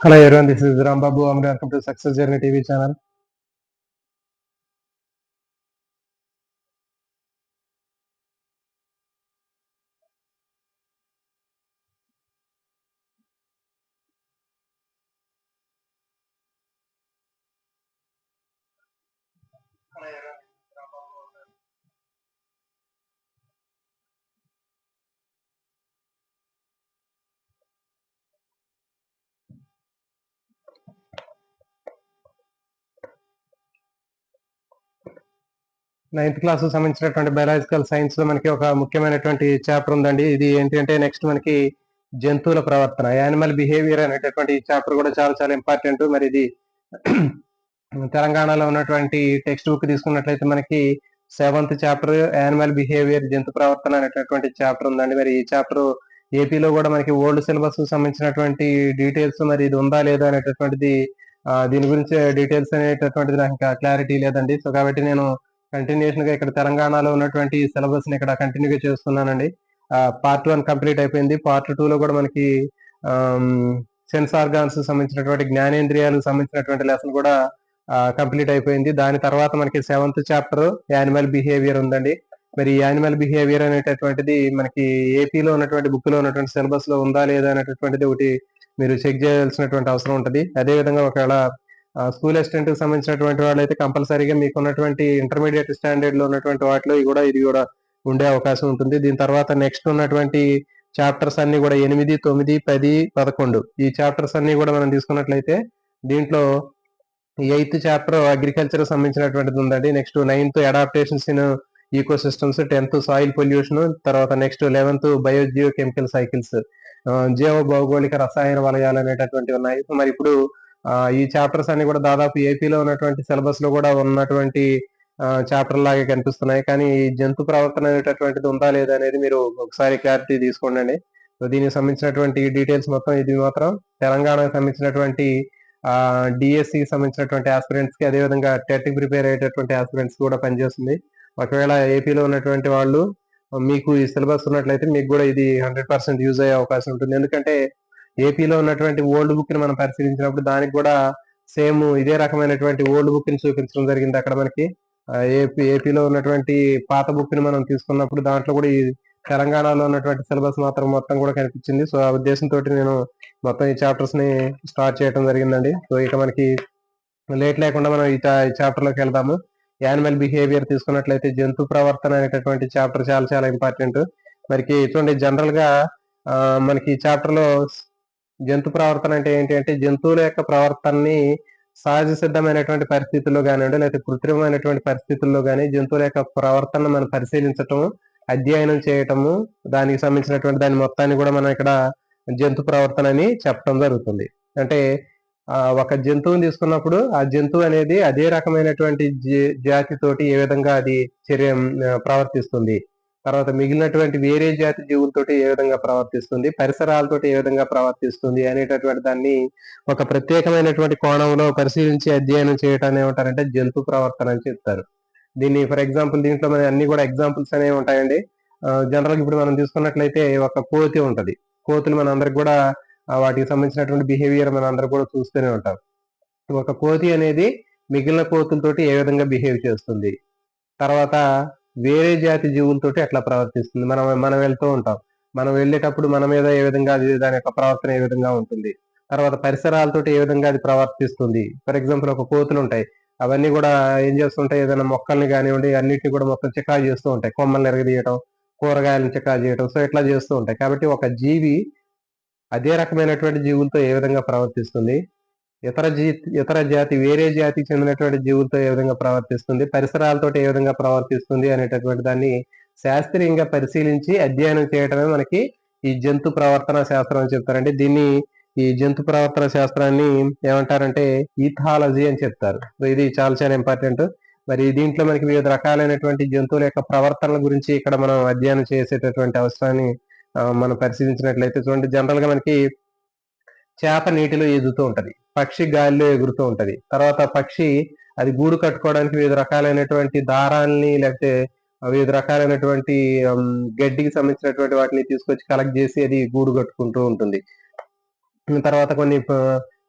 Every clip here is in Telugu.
Hello everyone, this is Ram Babu. Welcome to Success Journey TV channel. Ninth class సంబంధించినటువంటి బయాలజికల్ సైన్స్ లో మనకి ఒక ముఖ్యమైనటువంటి చాప్టర్ ఉందండి. ఇది ఏంటి అంటే నెక్స్ట్ మనకి జంతువుల ప్రవర్తన, యానిమల్ బిహేవియర్ అనేటటువంటి చాప్టర్ కూడా చాలా చాలా ఇంపార్టెంట్. మరి ఇది తెలంగాణలో ఉన్నటువంటి టెక్స్ట్ బుక్ తీసుకున్నట్లయితే మనకి 7th చాప్టర్ యానిమల్ బిహేవియర్, జంతు ప్రవర్తన అనేటటువంటి చాప్టర్ ఉందండి. మరి ఈ చాప్టర్ ఏపీలో కూడా మనకి ఓల్డ్ సిలబస్ సంబంధించినటువంటి డీటెయిల్స్ మరి ఇది ఉందా లేదా అనేటటువంటిది దీని గురించి డీటెయిల్స్ అనేటటువంటిది నాకు ఇంకా క్లారిటీ లేదండి. సో కాబట్టి నేను కంటిన్యూషన్ గా ఇక్కడ తెలంగాణలో ఉన్నటువంటి సిలబస్ ని ఇక్కడ కంటిన్యూగా చేస్తున్నానండి. పార్ట్ 1 కంప్లీట్ అయిపోయింది. పార్ట్ 2 లో కూడా మనకి సెన్స్ ఆర్గాన్స్ సంబంధించినటువంటి జ్ఞానేంద్రియాలకు సంబంధించినటువంటి లెసన్ కూడా కంప్లీట్ అయిపోయింది. దాని తర్వాత మనకి 7th చాప్టర్ యానిమల్ బిహేవియర్ ఉందండి. మరి యానిమల్ బిహేవియర్ అనేటటువంటిది మనకి ఏపీలో ఉన్నటువంటి బుక్ లో ఉన్నటువంటి సిలబస్ లో ఉందా లేదా అనేటటువంటిది ఒకటి మీరు చెక్ చేయాల్సినటువంటి అవసరం ఉంటుంది. అదేవిధంగా ఒకవేళ స్కూల్ అసిస్టెంట్ కి సంబంధించినటువంటి వాళ్ళు అయితే కంపల్సరీగా మీకు ఉన్నటువంటి ఇంటర్మీడియట్ స్టాండర్డ్ లో ఉన్నటువంటి వాటిలో ఇది కూడా ఉండే అవకాశం ఉంటుంది. దీని తర్వాత నెక్స్ట్ ఉన్నటువంటి చాప్టర్స్ అన్ని కూడా 8, 9, 10, 11 ఈ చాప్టర్స్ అన్ని కూడా మనం తీసుకున్నట్లయితే దీంట్లో 8th చాప్టర్ అగ్రికల్చర్ సంబంధించినటువంటిది ఉందండి. Next 9th adaptations in ecosystems, 10th soil pollution, తర్వాత next 11th biogeochemical cycles, జీవ భౌగోళిక రసాయన వలయాలు అనేటటువంటివి ఉన్నాయి. మరి ఇప్పుడు ఈ చాప్టర్స్ అన్ని కూడా దాదాపు ఏపీలో ఉన్నటువంటి సిలబస్ లో కూడా ఉన్నటువంటి చాప్టర్ లాగే కనిపిస్తున్నాయి. కానీ ఈ జంతు ప్రవర్తన అనేటటువంటిది ఉందా లేదా అనేది మీరు ఒకసారి క్లారిటీ తీసుకోండి. సో దీనికి సంబంధించినటువంటి డీటెయిల్స్ మొత్తం ఇది మాత్రం తెలంగాణకు సంబంధించినటువంటి డిఎస్సి సంబంధించినటువంటి ఆస్పిరెంట్స్ కి, అదేవిధంగా టెట్ ప్రిపేర్ అయ్యేటటువంటి ఆస్పిరెంట్స్ కూడా పనిచేస్తుంది. ఒకవేళ ఏపీలో ఉన్నటువంటి వాళ్ళు మీకు ఈ సిలబస్ ఉన్నట్లయితే మీకు కూడా ఇది 100% యూజ్ అయ్యే అవకాశం ఉంటుంది. ఎందుకంటే ఏపీలో ఉన్నటువంటి ఓల్డ్ బుక్ ని మనం పరిశీలించినప్పుడు దానికి కూడా సేమ్ ఇదే రకమైనటువంటి ఓల్డ్ బుక్ ని చూపించడం జరిగింది. అక్కడ మనకి ఏపీలో ఉన్నటువంటి పాత బుక్ ని మనం తీసుకున్నప్పుడు దాంట్లో కూడా ఈ తెలంగాణలో ఉన్నటువంటి సిలబస్ మాత్రం మొత్తం కూడా కనిపించింది. సో ఆ ఉద్దేశంతో నేను మొత్తం ఈ చాప్టర్స్ ని స్టార్ట్ చేయడం జరిగిందండి. సో ఇక మనకి లేట్ లేకుండా మనం ఈ చాప్టర్ లోకి వెళ్దాము. యానిమల్ బిహేవియర్ తీసుకున్నట్లయితే జంతు ప్రవర్తన అనేటటువంటి చాప్టర్ చాలా చాలా ఇంపార్టెంట్. మనకి చూడండి జనరల్ గా మనకి ఈ చాప్టర్ లో జంతు ప్రవర్తన అంటే ఏంటి అంటే జంతువుల యొక్క ప్రవర్తనని సహజ సిద్ధమైనటువంటి పరిస్థితుల్లో కానివ్వండి, లేకపోతే కృత్రిమైనటువంటి పరిస్థితుల్లో కానీ జంతువుల యొక్క ప్రవర్తన మనం పరిశీలించటం, అధ్యయనం చేయటము, దానికి సంబంధించినటువంటి దాని మొత్తాన్ని కూడా మనం ఇక్కడ జంతు ప్రవర్తన అని చెప్పడం జరుగుతుంది. అంటే ఒక జంతువుని తీసుకున్నప్పుడు ఆ జంతువు అనేది అదే రకమైనటువంటి జాతితోటి ఏ విధంగా అది ప్రవర్తిస్తుంది, తర్వాత మిగిలినటువంటి వేరే జాతి జీవులతోటి ఏ విధంగా ప్రవర్తిస్తుంది, పరిసరాలతోటి ఏ విధంగా ప్రవర్తిస్తుంది అనేటటువంటి దాన్ని ఒక ప్రత్యేకమైనటువంటి కోణంలో పరిశీలించి అధ్యయనం చేయటాన్ని ఏమంటారంటే జంతు ప్రవర్తన అని చెప్తారు. దీన్ని ఫర్ ఎగ్జాంపుల్ దీంట్లో మన అన్ని కూడా ఎగ్జాంపుల్స్ అనేవి ఉంటాయండి. జనరల్ ఇప్పుడు మనం తీసుకున్నట్లయితే ఒక కోతి ఉంటది. కోతులు మన అందరికి కూడా వాటికి సంబంధించినటువంటి బిహేవియర్ మన అందరికి కూడా చూస్తూనే ఉంటాం. ఒక కోతి అనేది మిగిలిన కోతులతోటి ఏ విధంగా బిహేవ్ చేస్తుంది, తర్వాత వేరే జాతి జీవులతోటి ఎట్లా ప్రవర్తిస్తుంది. మనం వెళ్తూ ఉంటాం, మనం వెళ్ళేటప్పుడు మన మీద ఏ విధంగా అది దాని యొక్క ప్రవర్తన ఏ విధంగా ఉంటుంది, తర్వాత పరిసరాలతోటి ఏ విధంగా అది ప్రవర్తిస్తుంది. ఫర్ ఎగ్జాంపుల్ ఒక కోతులు ఉంటాయి, అవన్నీ కూడా ఏం చేస్తుంటాయి, ఏదైనా మొక్కల్ని కానివ్వండి అన్నిటిని కూడా మొత్తం చికా చేస్తూ ఉంటాయి, కొమ్మల్ని ఎరగదీయటం, కూరగాయలను చికా చేయటం, సో ఇట్లా చేస్తూ ఉంటాయి. కాబట్టి ఒక జీవి అదే రకమైనటువంటి జీవులతో ఏ విధంగా ప్రవర్తిస్తుంది, ఇతర జాతి వేరే జాతికి చెందినటువంటి జీవులతో ఏ విధంగా ప్రవర్తిస్తుంది, పరిసరాలతోటి ఏ విధంగా ప్రవర్తిస్తుంది అనేటటువంటి దాన్ని శాస్త్రీయంగా పరిశీలించి అధ్యయనం చేయటమే మనకి ఈ జంతు ప్రవర్తన శాస్త్రం అని చెప్తారండి. దీన్ని ఈ జంతు ప్రవర్తన శాస్త్రాన్ని ఏమంటారంటే ఈథాలజీ అని చెప్తారు. ఇది చాలా చాలా ఇంపార్టెంట్. మరి దీంట్లో మనకి వివిధ రకాలైనటువంటి జంతువుల యొక్క ప్రవర్తనల గురించి ఇక్కడ మనం అధ్యయనం చేసేటటువంటి అవసరాన్ని మనం పరిశీలించినట్లయితే చూడండి, జనరల్ గా మనకి చేప నీటిలో ఎగురుతూ ఉంటది, పక్షి గాలిలో ఎగురుతూ ఉంటది. తర్వాత పక్షి అది గూడు కట్టుకోవడానికి వివిధ రకాలైనటువంటి దారాల్ని లేకపోతే వివిధ రకాలైనటువంటి గడ్డికి సంబంధించినటువంటి వాటిని తీసుకొచ్చి కలెక్ట్ చేసి అది గూడు కట్టుకుంటూ ఉంటుంది. తర్వాత కొన్ని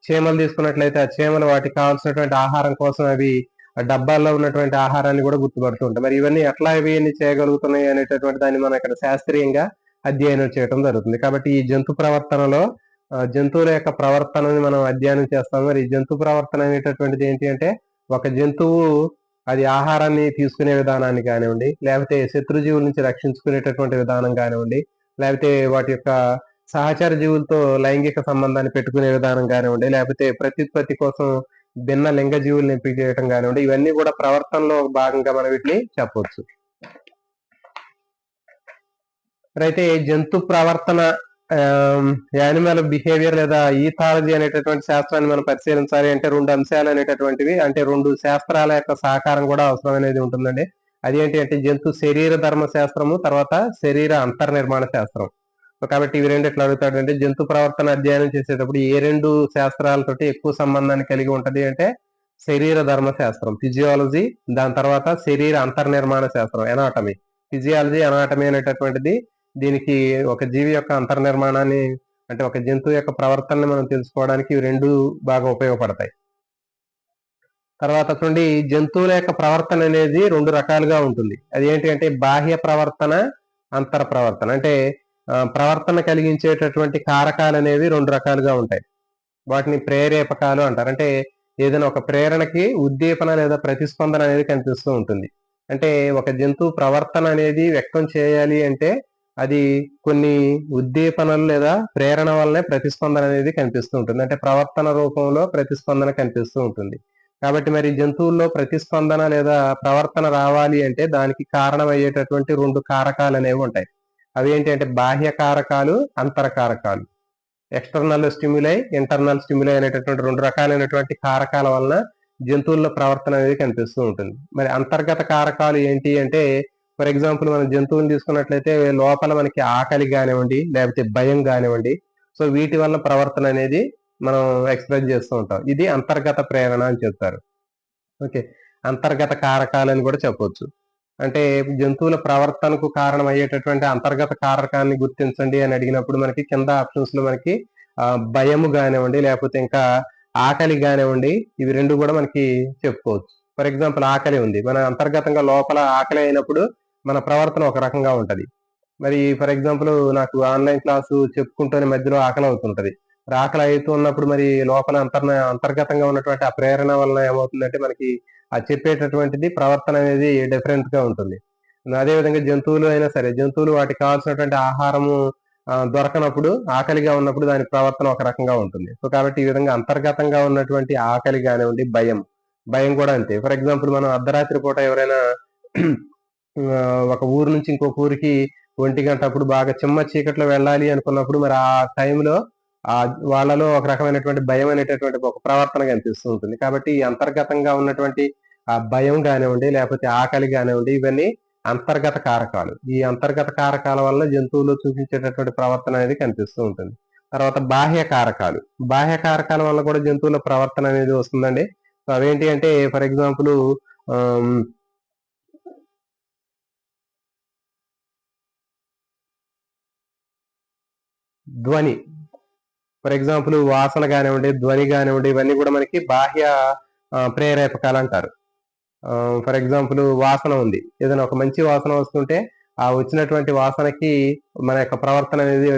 చీమలు తీసుకున్నట్లయితే ఆ చీమలు వాటికి కావాల్సినటువంటి ఆహారం కోసం అవి ఆ డబ్బాల్లో ఉన్నటువంటి ఆహారాన్ని కూడా గుర్తుపడుతూ ఉంటాయి. మరి ఇవన్నీ ఎట్లా ఇవన్నీ చేయగలుగుతున్నాయి అనేటటువంటి దాన్ని మనం ఇక్కడ శాస్త్రీయంగా అధ్యయనం చేయడం జరుగుతుంది. కాబట్టి ఈ జంతు ప్రవర్తనలో జంతువుల యొక్క ప్రవర్తనని మనం అధ్యయనం చేస్తాం. మరి ఈ జంతు ప్రవర్తన అనేటటువంటిది ఏంటి అంటే, ఒక జంతువు అది ఆహారాన్ని తీసుకునే విధానాన్ని కానివ్వండి, లేకపోతే శత్రుజీవుల నుంచి రక్షించుకునేటటువంటి విధానం కానివ్వండి, లేకపోతే వాటి యొక్క సహచర జీవులతో లైంగిక సంబంధాన్ని పెట్టుకునే విధానం కానివ్వండి, లేకపోతే ప్రత్యుత్పత్తి కోసం భిన్న లింగ జీవుల్ని ఎంపిక చేయడం కానివ్వండి, ఇవన్నీ కూడా ప్రవర్తనలో భాగంగా మనం వీటిని చెప్పవచ్చు. అయితే జంతు ప్రవర్తన యానిమల్ బిహేవియర్ లేదా ఈథాలజీ అనేటటువంటి శాస్త్రాన్ని మనం పరిశీలించాలి అంటే 2 అంశాలు అనేటటువంటివి, అంటే 2 శాస్త్రాల యొక్క సహకారం కూడా అవసరం అనేది ఉంటుందండి. అదేంటి అంటే జంతు శరీర ధర్మ శాస్త్రము, తర్వాత శరీర అంతర్నిర్మాణ శాస్త్రం. సో కాబట్టి ఇవి రెండు ఎట్లా అడుగుతాడంటే, జంతు ప్రవర్తన అధ్యయనం చేసేటప్పుడు ఏ 2 శాస్త్రాలతోటి ఎక్కువ సంబంధాన్ని కలిగి ఉంటది అంటే శరీర ధర్మ శాస్త్రం ఫిజియాలజీ, దాని తర్వాత శరీర అంతర్నిర్మాణ శాస్త్రం ఎనాటమీ. ఫిజియాలజీ, ఎనాటమీ అనేటటువంటిది దీనికి ఒక జీవి యొక్క అంతర్నిర్మాణాన్ని అంటే ఒక జంతువు యొక్క ప్రవర్తనని మనం తెలుసుకోవడానికి ఇవి 2 బాగా ఉపయోగపడతాయి. తర్వాత చూడండి, జంతువుల యొక్క ప్రవర్తన అనేది 2 రకాలుగా ఉంటుంది. అది ఏంటి అంటే బాహ్య ప్రవర్తన, అంతర ప్రవర్తన. అంటే ప్రవర్తన కలిగించేటటువంటి కారకాలు అనేవి 2 రకాలుగా ఉంటాయి. వాటిని ప్రేరేపకాలు అంటారు. అంటే ఏదైనా ఒక ప్రేరణకి ఉద్దీపన లేదా ప్రతిస్పందన అనేది కనిపిస్తూ ఉంటుంది. అంటే ఒక జంతువు ప్రవర్తన అనేది వ్యక్తం చేయాలి అంటే అది కొన్ని ఉద్దీపనలు లేదా ప్రేరణ వల్లనే ప్రతిస్పందన అనేది కనిపిస్తూ ఉంటుంది. అంటే ప్రవర్తన రూపంలో ప్రతిస్పందన కనిపిస్తూ ఉంటుంది. కాబట్టి మరి జంతువుల్లో ప్రతిస్పందన లేదా ప్రవర్తన రావాలి అంటే దానికి కారణమయ్యేటటువంటి 2 కారకాలు అనేవి ఉంటాయి. అవి ఏంటి అంటే బాహ్య కారకాలు, అంతర కారకాలు. ఎక్స్టర్నల్ స్టిమ్యులై, ఇంటర్నల్ స్టిమ్యులై అనేటటువంటి 2 రకాలైనటువంటి కారకాల వలన జంతువుల్లో ప్రవర్తన అనేది కనిపిస్తూ ఉంటుంది. మరి అంతర్గత కారకాలు ఏంటి అంటే, ఫర్ ఎగ్జాంపుల్ మనం జంతువుని తీసుకున్నట్లయితే లోపల మనకి ఆకలి కానివ్వండి, లేకపోతే భయం కానివ్వండి, సో వీటి వల్ల ప్రవర్తన అనేది మనం ఎక్స్ప్రెస్ చేస్తూ ఉంటాం. ఇది అంతర్గత ప్రేరణ అని చెప్తారు. ఓకే, అంతర్గత కారకాలని కూడా చెప్పొచ్చు. అంటే జంతువుల ప్రవర్తనకు కారణం అయ్యేటటువంటి అంతర్గత కారకాన్ని గుర్తించండి అని అడిగినప్పుడు మనకి కింద ఆప్షన్స్ లో మనకి భయము కానివ్వండి, లేకపోతే ఇంకా ఆకలి కానివ్వండి, ఇవి 2 కూడా మనకి చెప్పుకోవచ్చు. ఫర్ ఎగ్జాంపుల్ ఆకలి ఉంది, మన అంతర్గతంగా లోపల ఆకలి అయినప్పుడు మన ప్రవర్తన ఒక రకంగా ఉంటది. మరి ఫర్ ఎగ్జాంపుల్ నాకు ఆన్లైన్ క్లాసు చెప్పుకుంటూనే మధ్యలో ఆకలి అవుతుంటది. మరి ఆకలి అవుతున్నప్పుడు మరి లోపల అంతర్గతంగా ఉన్నటువంటి ఆ ప్రేరణ వలన ఏమవుతుందంటే మనకి ఆ చెప్పేటటువంటిది ప్రవర్తన అనేది డిఫరెంట్ గా ఉంటుంది. అదేవిధంగా జంతువులు అయినా సరే, జంతువులు వాటికి కావాల్సినటువంటి ఆహారము దొరకనప్పుడు, ఆకలిగా ఉన్నప్పుడు దాని ప్రవర్తన ఒక రకంగా ఉంటుంది. సో కాబట్టి ఈ విధంగా అంతర్గతంగా ఉన్నటువంటి ఆకలి కానివ్వండి, భయం కూడా అంతే. ఫర్ ఎగ్జాంపుల్ మనం అర్ధరాత్రి పూట ఎవరైనా ఒక ఊరు నుంచి ఇంకొక ఊరికి 1 గంట అప్పుడు బాగా చిమ్మ చీకట్లో వెళ్ళాలి అనుకున్నప్పుడు మరి ఆ టైంలో వాళ్ళలో ఒక రకమైనటువంటి భయం అనేటటువంటి ఒక ప్రవర్తన కనిపిస్తూ ఉంటుంది. కాబట్టి ఈ అంతర్గతంగా ఉన్నటువంటి ఆ భయం కానివ్వండి, లేకపోతే ఆకలి కానివ్వండి, ఇవన్నీ అంతర్గత కారకాలు. ఈ అంతర్గత కారకాల వల్ల జంతువులు చూపించేటటువంటి ప్రవర్తన అనేది కనిపిస్తూ ఉంటుంది. తర్వాత బాహ్య కారకాలు. బాహ్య కారకాల వల్ల కూడా జంతువుల ప్రవర్తన అనేది వస్తుందండి. సో అవేంటి అంటే ఫర్ ఎగ్జాంపుల్ ధ్వని. ఫర్ ఎగ్జాంపుల్ వాసన కానివ్వండి, ధ్వని కానివ్వండి, ఇవన్నీ కూడా మనకి బాహ్య ప్రేరేపకాలు అంటారు. ఫర్ ఎగ్జాంపుల్ వాసన ఉంది, ఏదైనా ఒక మంచి వాసన వస్తుంటే ఆ వచ్చినటువంటి వాసనకి మన యొక్క ప్రవర్తన అనేది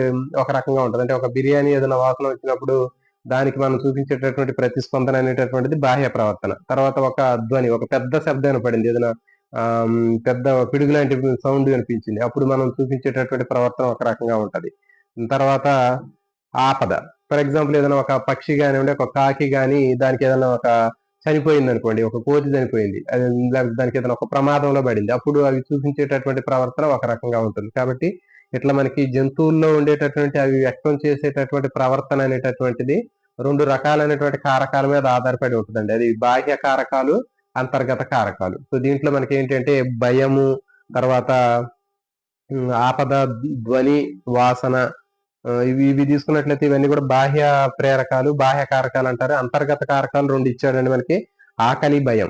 ఒక రకంగా ఉంటుంది. అంటే ఒక బిర్యానీ ఏదైనా వాసన వచ్చినప్పుడు దానికి మనం చూపించేటటువంటి ప్రతిస్పందన అనేటటువంటిది బాహ్య ప్రవర్తన. తర్వాత ఒక ధ్వని, ఒక పెద్ద శబ్దం వినపడింది, ఏదైనా పెద్ద పిడుగు లాంటి సౌండ్ కనిపించింది, అప్పుడు మనం చూపించేటటువంటి ప్రవర్తన ఒక రకంగా ఉంటది. తర్వాత ఆపద. ఫర్ ఎగ్జాంపుల్ ఏదైనా ఒక పక్షి కానివ్వండి, ఒక కాకి గాని దానికి ఏదైనా ఒక చనిపోయింది అనుకోండి, ఒక కోతి చనిపోయింది, అది దానికి ఏదైనా ఒక ప్రమాదంలో పడింది, అప్పుడు అవి చూపించేటటువంటి ప్రవర్తన ఒక రకంగా ఉంటుంది. కాబట్టి ఇట్లా మనకి జంతువుల్లో ఉండేటటువంటి అవి వ్యక్తం చేసేటటువంటి ప్రవర్తన అనేటటువంటిది రెండు రకాలైనటువంటి కారకాల మీద ఆధారపడి ఉంటుందండి. అది బాహ్య కారకాలు, అంతర్గత కారకాలు. సో దీంట్లో మనకి ఏంటంటే భయము, తర్వాత ఆపద, ధ్వని, వాసన, ఇవి ఇవి తీసుకున్నట్లయితే ఇవన్నీ కూడా బాహ్య ప్రేరకాలు, బాహ్య కారకాలు అంటారు. అంతర్గత కారకాలు రెండు ఇచ్చాడండి మనకి, ఆకలి, భయం.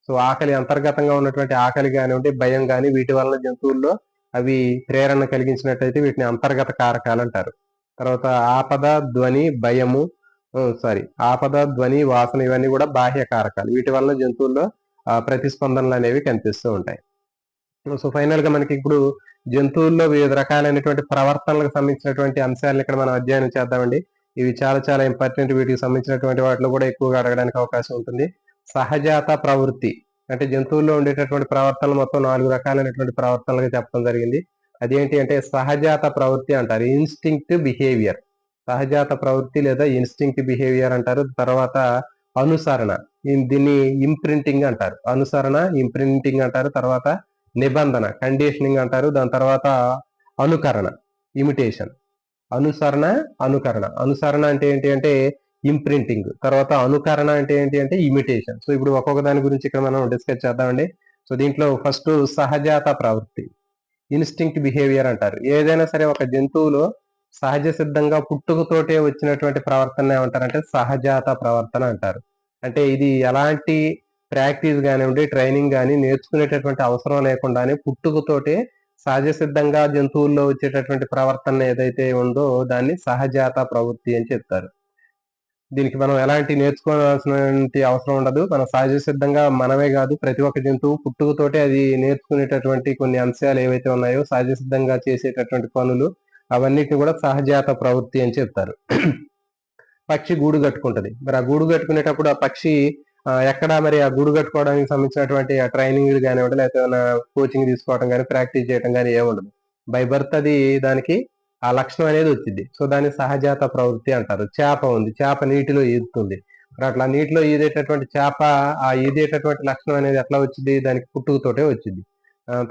సో ఆకలి, అంతర్గతంగా ఉన్నటువంటి ఆకలి కానివ్వండి, భయం కానీ వీటి వలన జంతువుల్లో అవి ప్రేరణ కలిగించినట్లయితే వీటిని అంతర్గత కారకాలు అంటారు. తర్వాత ఆపద, ధ్వని, భయము, ఆపద, ధ్వని, వాసన ఇవన్నీ కూడా బాహ్య కారకాలు. వీటి వలన జంతువుల్లో ప్రతిస్పందనలు అనేవి కనిపిస్తూ ఉంటాయి. సో ఫైనల్ గా మనకి ఇప్పుడు జంతువుల్లో వివిధ రకాలైనటువంటి ప్రవర్తనలకు సంబంధించినటువంటి అంశాలను ఇక్కడ మనం అధ్యయనం చేద్దామండి. ఇవి చాలా చాలా ఇంపార్టెంట్. వీటికి సంబంధించినటువంటి వాటిలో కూడా ఎక్కువగా అడగడానికి అవకాశం ఉంటుంది. సహజాత ప్రవృత్తి అంటే జంతువుల్లో ఉండేటటువంటి ప్రవర్తనలు మొత్తం 4 రకాలైనటువంటి ప్రవర్తనలుగా చెప్పడం జరిగింది. అదేంటి అంటే సహజాత ప్రవృత్తి అంటారు, ఇన్స్టింక్ట్ బిహేవియర్. సహజాత ప్రవృత్తి లేదా ఇన్స్టింక్ట్ బిహేవియర్ అంటారు. తర్వాత అనుసరణ, దీన్ని ఇంప్రింటింగ్ అంటారు. అనుసరణ, ఇంప్రింటింగ్ అంటారు. తర్వాత నిబంధన, కండిషనింగ్ అంటారు. దాని తర్వాత అనుకరణ, ఇమిటేషన్. అనుసరణ, అనుకరణ. అనుసరణ అంటే ఏంటి అంటే ఇంప్రింటింగ్. తర్వాత అనుకరణ అంటే ఏంటి అంటే ఇమిటేషన్. సో ఇప్పుడు ఒక్కొక్క దాని గురించి ఇక్కడ మనం డిస్కస్ చేద్దామండి. సో దీంట్లో ఫస్ట్ సహజాత ప్రవృత్తి, ఇన్స్టింక్ట్ బిహేవియర్ అంటారు. ఏదైనా సరే ఒక జంతువులో సహజ సిద్ధంగా పుట్టుకతోటే వచ్చినటువంటి ప్రవర్తన ఏమంటారంటే సహజాత ప్రవర్తన అంటారు. అంటే ఇది ఎలాంటి ప్రాక్టీస్ కానివ్వండి, ట్రైనింగ్ కానీ నేర్చుకునేటటువంటి అవసరం లేకుండానే పుట్టుకతోటే సహజ సిద్ధంగా జంతువుల్లో వచ్చేటటువంటి ప్రవర్తన ఏదైతే ఉందో దాన్ని సహజాత ప్రవృత్తి అని చెప్తారు. దీనికి మనం ఎలాంటి నేర్చుకోవాల్సినటువంటి అవసరం ఉండదు. మనం సహజ సిద్ధంగా మనమే కాదు, ప్రతి ఒక్క జంతువు పుట్టుకతోటే అది నేర్చుకునేటటువంటి కొన్ని అంశాలు ఏవైతే ఉన్నాయో, సహజ సిద్ధంగా చేసేటటువంటి పనులు, అవన్నిటిని కూడా సహజాత ప్రవృత్తి అని చెప్తారు. పక్షి గూడు కట్టుకుంటది. మరి ఆ గూడు కట్టుకునేటప్పుడు ఆ పక్షి ఎక్కడ మరి ఆ గూడు కట్టుకోవడానికి సంబంధించినటువంటి ఆ ట్రైనింగ్ కానివ్వండి, లేకపోతే ఏమైనా కోచింగ్ తీసుకోవడం కానీ, ప్రాక్టీస్ చేయడం కానీ ఏముండదు. బై బర్త్ అది దానికి ఆ లక్షణం అనేది వచ్చింది. సో దాన్ని సహజాత ప్రవృత్తి అంటారు. చేప ఉంది, చేప నీటిలో ఈదుతుంది. మరి అట్లా నీటిలో ఈదేటటువంటి చేప ఆ ఈదేటటువంటి లక్షణం అనేది ఎట్లా వచ్చింది, దానికి పుట్టుకతోటే వచ్చింది.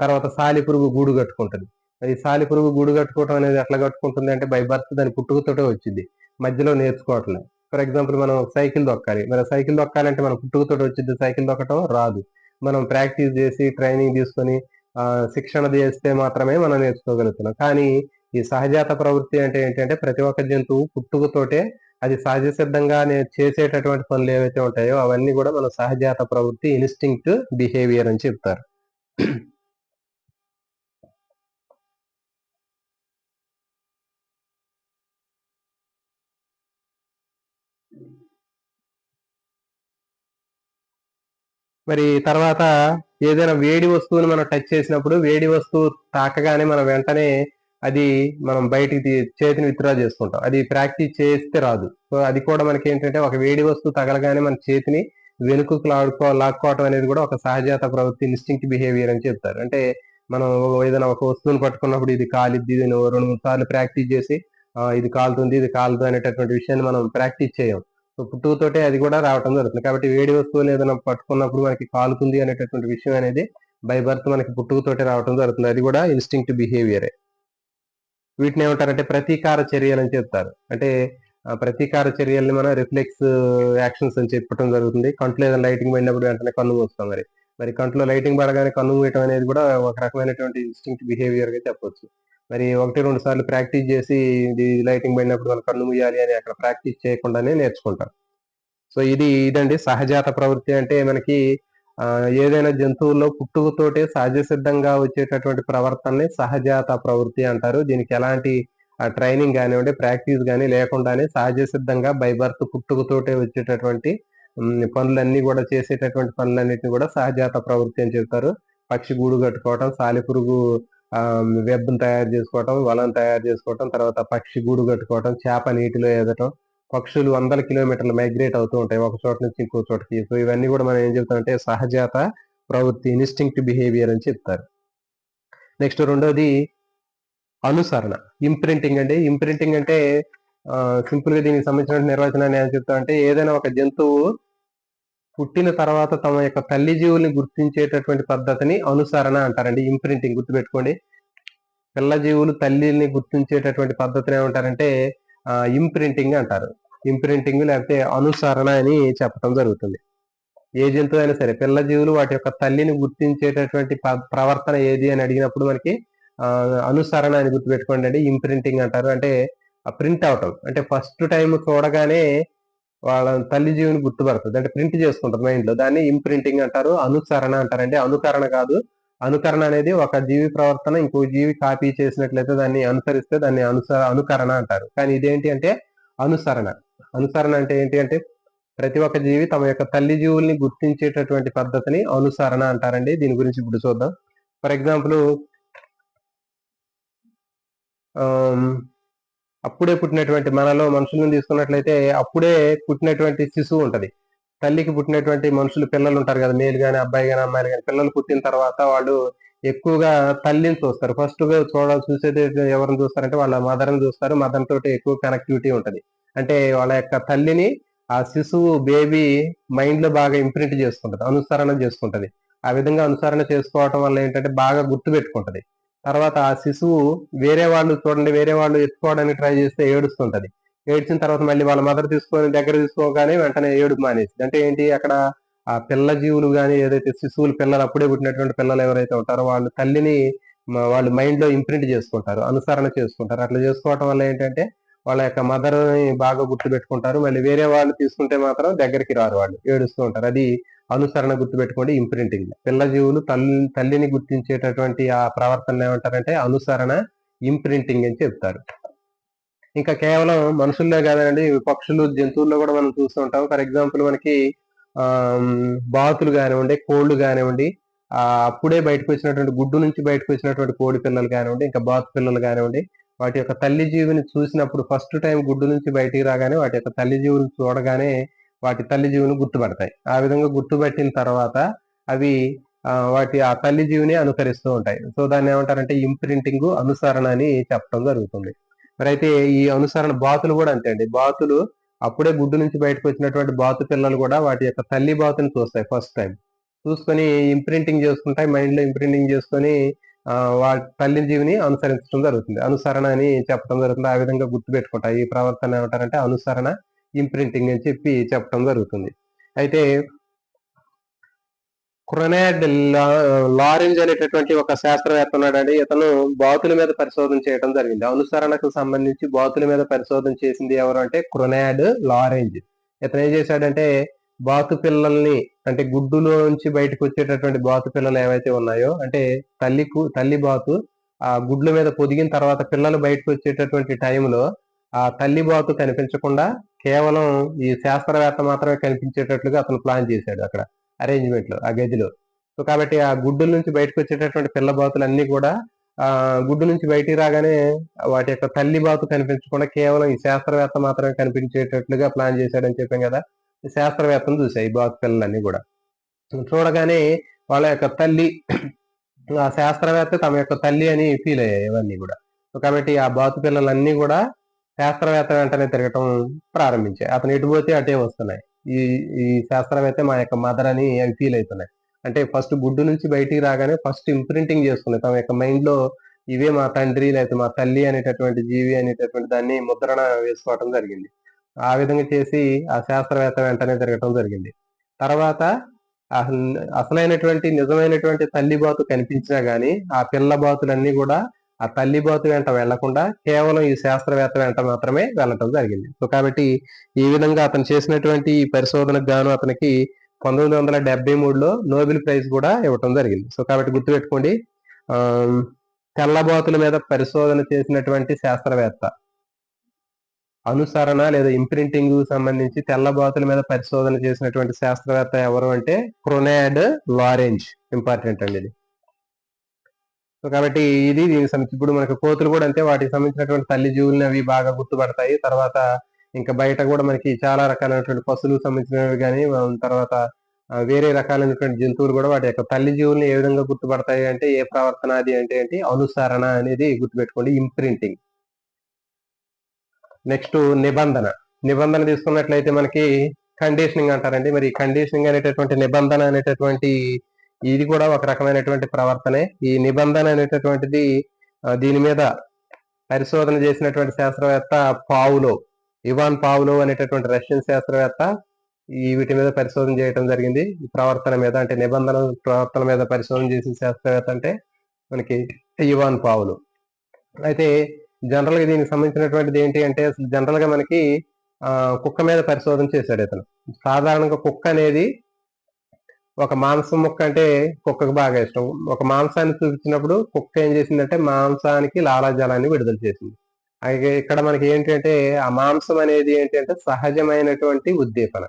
తర్వాత సాలిపురుగు గూడు కట్టుకుంటది. ఈ సాలిపురుగు గూడు కట్టుకోవడం అనేది ఎట్లా కట్టుకుంటుంది అంటే బై బర్త్ దాని పుట్టుకతోటే వచ్చింది, మధ్యలో నేర్చుకోవట్లేదు. ఫర్ ఎగ్జాంపుల్ మనం సైకిల్ దొక్కాలి. మరి సైకిల్ దొక్కాలంటే మనం పుట్టుకతోటి వచ్చింది సైకిల్ దొక్కటం రాదు. మనం ప్రాక్టీస్ చేసి ట్రైనింగ్ తీసుకొని శిక్షణ చేస్తే మాత్రమే మనం నేర్చుకోగలుగుతున్నాం. కానీ ఈ సహజాత ప్రవృత్తి అంటే ఏంటంటే ప్రతి ఒక్క జంతువు పుట్టుకతోటే అది సహజ సిద్ధంగా చేసేటటువంటి పనులు ఏవైతే ఉంటాయో అవన్నీ కూడా మనం సహజాత ప్రవృత్తి, ఇన్స్టింక్ట్ బిహేవియర్ అని చెప్తారు. మరి తర్వాత ఏదైనా వేడి వస్తువుని మనం టచ్ చేసినప్పుడు వేడి వస్తువు తాకగానే మనం వెంటనే అది మనం బయటికి చేతిని విత్డ్రా చేసుకుంటాం. అది ప్రాక్టీస్ చేస్తే రాదు. సో అది కూడా మనకి ఏంటంటే ఒక వేడి వస్తువు తగలగానే మన చేతిని వెనుకకు లాక్కోవటం అనేది కూడా ఒక సహజాత ప్రవృత్తి, ఇన్స్టింక్ట్ బిహేవియర్ అని చెప్తారు. అంటే మనం ఏదైనా ఒక వస్తువుని పట్టుకున్నప్పుడు ఇది కాలిద్ది, ఇది 2-3 సార్లు ప్రాక్టీస్ చేసి ఇది కాలుతుంది, ఇది కాలదు అనేటటువంటి విషయాన్ని మనం ప్రాక్టీస్ చేయం. సో పుట్టుకతోటే అది కూడా రావటం జరుగుతుంది. కాబట్టి వేడి వస్తువులు ఏదైనా పట్టుకున్నప్పుడు మనకి కాలుతుంది అనేటటువంటి విషయం అనేది బై బర్త్ మనకి పుట్టుకతోటే రావటం జరుగుతుంది. అది కూడా ఇన్స్టింక్ట్ బిహేవియరే. వీటిని ఏమంటారంటే ప్రతీకార చర్యలు అని చెప్తారు. అంటే ప్రతీకార చర్యల్ని మనం రిఫ్లెక్స్ యాక్షన్స్ అని చెప్పడం జరుగుతుంది. కంట్లో ఏదైనా లైటింగ్ పడినప్పుడు వెంటనే కన్ను మూస్తాం. మరి కంట్లో లైటింగ్ పడగానే కన్ను మూయటం అనేది కూడా ఒక రకమైనటువంటి ఇన్స్టింక్ట్ బిహేవియర్ గా చెప్పొచ్చు. మరి 1-2 సార్లు ప్రాక్టీస్ చేసి ఇది లైటింగ్ పడినప్పుడు మనం కన్ను మూయాలి అని అక్కడ ప్రాక్టీస్ చేయకుండానే నేర్చుకుంటాం. సో ఇదండి సహజాత ప్రవృత్తి అంటే మనకి ఏదైనా జంతువుల్లో పుట్టుకతోటే సహజ సిద్ధంగా వచ్చేటటువంటి ప్రవర్తనని సహజాత ప్రవృత్తి అంటారు. దీనికి ఎలాంటి ట్రైనింగ్ కానివ్వండి, ప్రాక్టీస్ కానీ లేకుండానే సహజ సిద్ధంగా బై బర్త్ పుట్టుకతోటే వచ్చేటటువంటి పనులన్నీ కూడా చేసేటటువంటి పనులన్నిటిని కూడా సహజాత ప్రవృత్తి అని చెప్తారు. పక్షి గూడు కట్టుకోవటం, సాలిపురుగు వెబ్ని తయారు చేసుకోవటం, వలను తయారు చేసుకోవటం, తర్వాత పక్షి గూడు కట్టుకోవటం, చేప నీటిలో ఎదటం, పక్షులు వందల కిలోమీటర్లు మైగ్రేట్ అవుతూ ఉంటాయి ఒక చోట నుంచి ఇంకో చోటకి. సో ఇవన్నీ కూడా మనం ఏం చెప్తామంటే సహజాత ప్రవృత్తి, ఇన్స్టింక్ట్ బిహేవియర్ అని చెప్తారు. నెక్స్ట్ రెండోది అనుసరణ, ఇంప్రింటింగ్ అండి. ఇంప్రింటింగ్ అంటే సింపుల్ గా దీనికి సంబంధించిన నిర్వచనాన్ని ఏం చెప్తామంటే, ఏదైనా ఒక జంతువు పుట్టిన తర్వాత తమ యొక్క తల్లి జీవుల్ని గుర్తించేటటువంటి పద్ధతిని అనుసరణ అంటారండి. ఇంప్రింటింగ్ గుర్తుపెట్టుకోండి. పిల్ల జీవులు తల్లిని గుర్తించేటటువంటి పద్ధతిని ఏమంటారంటే ఇంప్రింటింగ్ అంటారు. ఇంప్రింటింగ్ లేకపోతే అనుసరణ అని చెప్పడం జరుగుతుంది. ఏ జంతువు అయినా సరే పిల్ల జీవులు వాటి యొక్క తల్లిని గుర్తించేటటువంటి ప్రవర్తన ఏది అని అడిగినప్పుడు మనకి అనుసరణ అని గుర్తుపెట్టుకోండి అండి. ఇంప్రింటింగ్ అంటారు. అంటే ప్రింట్ అవటం, అంటే ఫస్ట్ టైం చూడగానే వాళ్ళ తల్లి జీవిని గుర్తుపడుతుంది, అంటే ప్రింట్ చేసుకుంటుంది మైండ్ లో. దాన్ని ఇంప్రింటింగ్ అంటారు. అనుసరణ అంటారండి. అనుకరణ కాదు. అనుకరణ అనేది ఒక జీవి ప్రవర్తన ఇంకో జీవి కాపీ చేసినట్లయితే దాన్ని అనుసరిస్తే దాన్ని అనుకరణ అంటారు. కానీ ఇదేంటి అంటే అనుసరణ. అనుసరణ అంటే ఏంటి అంటే ప్రతి ఒక్క జీవి తమ యొక్క తల్లి జీవుల్ని గుర్తించేటటువంటి పద్ధతిని అనుసరణ అంటారండి. దీని గురించి ఇప్పుడు చూద్దాం. ఫర్ ఎగ్జాంపుల్, అప్పుడే పుట్టినటువంటి మనలో మనుషులను తీసుకున్నట్లయితే అప్పుడే పుట్టినటువంటి శిశువు ఉంటది. తల్లికి పుట్టినటువంటి మనుషులు పిల్లలు ఉంటారు కదా, మేలు గాని అబ్బాయి గాని అమ్మాయిలు గాని. పిల్లలు పుట్టిన తర్వాత వాళ్ళు ఎక్కువగా తల్లిని చూస్తారు. ఫస్ట్ గా చూసేది ఎవరిని చూస్తారంటే వాళ్ళ మదర్ ని చూస్తారు. మదర్ తోటి ఎక్కువ కనెక్టివిటీ ఉంటది. అంటే వాళ్ళ యొక్క తల్లిని ఆ శిశువు బేబీ మైండ్ లో బాగా ఇంప్రింట్ చేసుకుంటది, అనుసరణ చేసుకుంటది. ఆ విధంగా అనుసరణ చేసుకోవటం వల్ల ఏంటంటే బాగా గుర్తు పెట్టుకుంటది. తర్వాత ఆ శిశువు వేరే వాళ్ళు చూడండి, వేరే వాళ్ళు ఎత్తుకోవడానికి ట్రై చేస్తే ఏడుస్తుంటది. ఏడ్చిన తర్వాత మళ్ళీ వాళ్ళ మదర్ తీసుకొని దగ్గర తీసుకోగానే వెంటనే ఏడుపు మానేసి. అంటే ఏంటి, అక్కడ ఆ పిల్ల జీవులు గాని, ఏదైతే శిశువులు పిల్లలు అప్పుడే పుట్టినటువంటి పిల్లలు ఎవరైతే ఉంటారో వాళ్ళు తల్లిని వాళ్ళు మైండ్ లో ఇంప్రింట్ చేసుకుంటారు, అనుసరణ చేసుకుంటారు. అట్లా చేసుకోవటం వల్ల ఏంటంటే వాళ్ళ యొక్క మదర్ ని బాగా గుర్తు పెట్టుకుంటారు. మళ్ళీ వేరే వాళ్ళు తీసుకుంటే మాత్రం దగ్గరికి రారు, వాళ్ళు ఏడుస్తూ ఉంటారు. అది అనుసరణ గుర్తుపెట్టుకోండి, ఇంప్రింటింగ్. పిల్ల జీవులు తల్లిని గుర్తించేటటువంటి ఆ ప్రవర్తన ఏమంటారంటే అనుసరణ, ఇంప్రింటింగ్ అని చెప్తారు. ఇంకా కేవలం మనుషుల్లో కాదండి, పక్షులు జంతువుల్లో కూడా మనం చూస్తూ ఉంటాం. ఫర్ ఎగ్జాంపుల్ మనకి బాతులు కానివ్వండి, కోళ్లు కానివ్వండి, అప్పుడే బయటకు వచ్చినటువంటి గుడ్డు నుంచి బయటకు వచ్చినటువంటి కోడి పిల్లలు కానివ్వండి, ఇంకా బాతు పిల్లలు కానివ్వండి, వాటి యొక్క తల్లి జీవిని చూసినప్పుడు ఫస్ట్ టైం గుడ్డు నుంచి బయటికి రాగానే వాటి యొక్క తల్లి జీవుని చూడగానే వాటి తల్లి జీవుని గుర్తుపడతాయి. ఆ విధంగా గుర్తుపట్టిన తర్వాత అవి వాటి ఆ తల్లి జీవిని అనుకరిస్తూ ఉంటాయి. సో దాన్ని ఏమంటారంటే ఇంప్రింటింగ్, అనుసరణ అని చెప్పడం జరుగుతుంది. మరి అయితే ఈ అనుసరణ బాతులు కూడా అంతే అండి. బాతులు అప్పుడే గుడ్డు నుంచి బయటకు వచ్చినటువంటి బాతు పిల్లలు కూడా వాటి యొక్క తల్లి బాతుని చూస్తాయి ఫస్ట్ టైం. చూసుకొని ఇంప్రింటింగ్ చేసుకుంటాయి, మైండ్ లో ఇంప్రింటింగ్ చేసుకొని వాటి తల్లి జీవిని అనుసరించడం జరుగుతుంది. అనుసరణ అని చెప్పడం జరుగుతుంది. ఆ విధంగా గుర్తు పెట్టుకుంటాయి. ఈ ప్రవర్తన ఏమంటారంటే అనుసరణ, ఇంప్రింటింగ్ అని చెప్పి చెప్పడం జరుగుతుంది. అయితే క్రొనాడ్ లారెంజ్ అనేటటువంటి ఒక శాస్త్రవేత్త ఉన్నాడండి. ఇతను బాతుల మీద పరిశోధన చేయడం జరిగింది. అనుసరణకు సంబంధించి బాతుల మీద పరిశోధన చేసింది ఎవరు అంటే క్రొనాడ్ లారెంజ్. ఇతను ఏం చేశాడంటే బాతు పిల్లల్ని, అంటే గుడ్డులోంచి బయటకు వచ్చేటటువంటి బాతు పిల్లలు ఏవైతే ఉన్నాయో, అంటే తల్లి బాతు ఆ గుడ్ల మీద పొదిగిన తర్వాత పిల్లలు బయటకు వచ్చేటటువంటి టైంలో ఆ తల్లి బాతు కనిపించకుండా కేవలం ఈ శాస్త్రవేత్త మాత్రమే కనిపించేటట్లుగా అతను ప్లాన్ చేశాడు అక్కడ అరేంజ్మెంట్ లో, ఆ గదిలో. సో కాబట్టి ఆ గుడ్డుల నుంచి బయటకు వచ్చేటటువంటి పిల్ల బాతులు అన్ని కూడా గుడ్డు నుంచి బయటికి రాగానే వాటి యొక్క తల్లి బాతు కనిపించకుండా కేవలం ఈ శాస్త్రవేత్త మాత్రమే కనిపించేటట్లుగా ప్లాన్ చేశాడని చెప్పాం కదా. ఈ శాస్త్రవేత్తను చూసాయి ఈ బాతు పిల్లలన్నీ కూడా. చూడగానే వాళ్ళ యొక్క తల్లి, ఆ శాస్త్రవేత్త తమ యొక్క తల్లి అని ఫీల్ అయ్యాయి ఇవన్నీ కూడా. సో కాబట్టి ఆ బాతు పిల్లలన్నీ కూడా శాస్త్రవేత్త వెంటనే తిరగటం ప్రారంభించాయి. అతను ఎటు పోతే అటే వస్తున్నాయి. ఈ ఈ శాస్త్రవేత్త మా యొక్క మదర్ అని అవి ఫీల్ అవుతున్నాయి. అంటే ఫస్ట్ గుడ్డు నుంచి బయటికి రాగానే ఫస్ట్ ఇంప్రింటింగ్ చేసుకున్నాయి తమ యొక్క మైండ్ లో, ఇవే మా తండ్రి లేకపోతే మా తల్లి అనేటటువంటి జీవి అనేటటువంటి దాన్ని ముద్రణ వేసుకోవటం జరిగింది. ఆ విధంగా చేసి ఆ శాస్త్రవేత్త వెంటనే తిరగటం జరిగింది. తర్వాత అసలైనటువంటి నిజమైనటువంటి తల్లి బాతు కనిపించినా గానీ ఆ పిల్ల బాతులన్నీ కూడా ఆ తల్లి బాతు వెంట వెళ్లకుండా కేవలం ఈ శాస్త్రవేత్త వెంట మాత్రమే వెళ్ళటం జరిగింది. సో కాబట్టి ఈ విధంగా అతను చేసినటువంటి ఈ పరిశోధనకు గాను అతనికి 1973లో నోబెల్ ప్రైజ్ కూడా ఇవ్వటం జరిగింది. సో కాబట్టి గుర్తుపెట్టుకోండి, తెల్లబాతుల మీద పరిశోధన చేసినటువంటి శాస్త్రవేత్త, అనుసరణ లేదా ఇంప్రింటింగ్ సంబంధించి తెల్లబాతుల మీద పరిశోధన చేసినటువంటి శాస్త్రవేత్త ఎవరు అంటే క్రొనాడ్ లారెంజ్. ఇంపార్టెంట్ అండి ఇది. సో కాబట్టి ఇది దీనికి సంబంధించి ఇప్పుడు మనకు కోతులు కూడా అంతే, వాటికి సంబంధించినటువంటి తల్లి జీవుల్ని అవి బాగా గుర్తుపడతాయి. తర్వాత ఇంకా బయట కూడా మనకి చాలా రకాలైనటువంటి పశువులకు సంబంధించినవి కానీ, తర్వాత వేరే రకాలైనటువంటి జంతువులు కూడా వాటి యొక్క తల్లి జీవుల్ని ఏ విధంగా గుర్తుపడతాయి అంటే, ఏ ప్రవర్తన అది అంటే ఏంటి, అనుసరణ అనేది గుర్తుపెట్టుకోండి, ఇంప్రింటింగ్. నెక్స్ట్ నిబంధన. నిబంధన తీసుకున్నట్లయితే మనకి కండిషనింగ్ అంటారండి. మరి కండిషనింగ్ అనేటటువంటి నిబంధన అనేటటువంటి ఇది కూడా ఒక రకమైనటువంటి ప్రవర్తనే. ఈ నిబంధన అనేటటువంటిది దీని మీద పరిశోధన చేసినటువంటి శాస్త్రవేత్త ఇవాన్ పావులో అనేటటువంటి రష్యన్ శాస్త్రవేత్త వీటి మీద పరిశోధన చేయడం జరిగింది. ఈ ప్రవర్తన మీద, అంటే నిబంధన ప్రవర్తన మీద పరిశోధన చేసిన శాస్త్రవేత్త అంటే మనకి ఇవాన్ పావులో. అయితే జనరల్ గా దీనికి సంబంధించినటువంటిది ఏంటి అంటే, అసలు జనరల్ గా మనకి కుక్క మీద పరిశోధన చేశాడు ఇతను. సాధారణంగా కుక్క అనేది ఒక మాంసం ముక్క అంటే కుక్కకు బాగా ఇష్టం. ఒక మాంసాన్ని చూపించినప్పుడు కుక్క ఏం చేసిందంటే మాంసానికి లాలాజలాన్ని విడుదల చేసింది. అయితే ఇక్కడ మనకి ఏంటంటే ఆ మాంసం అనేది ఏంటంటే సహజమైనటువంటి ఉద్దీపన,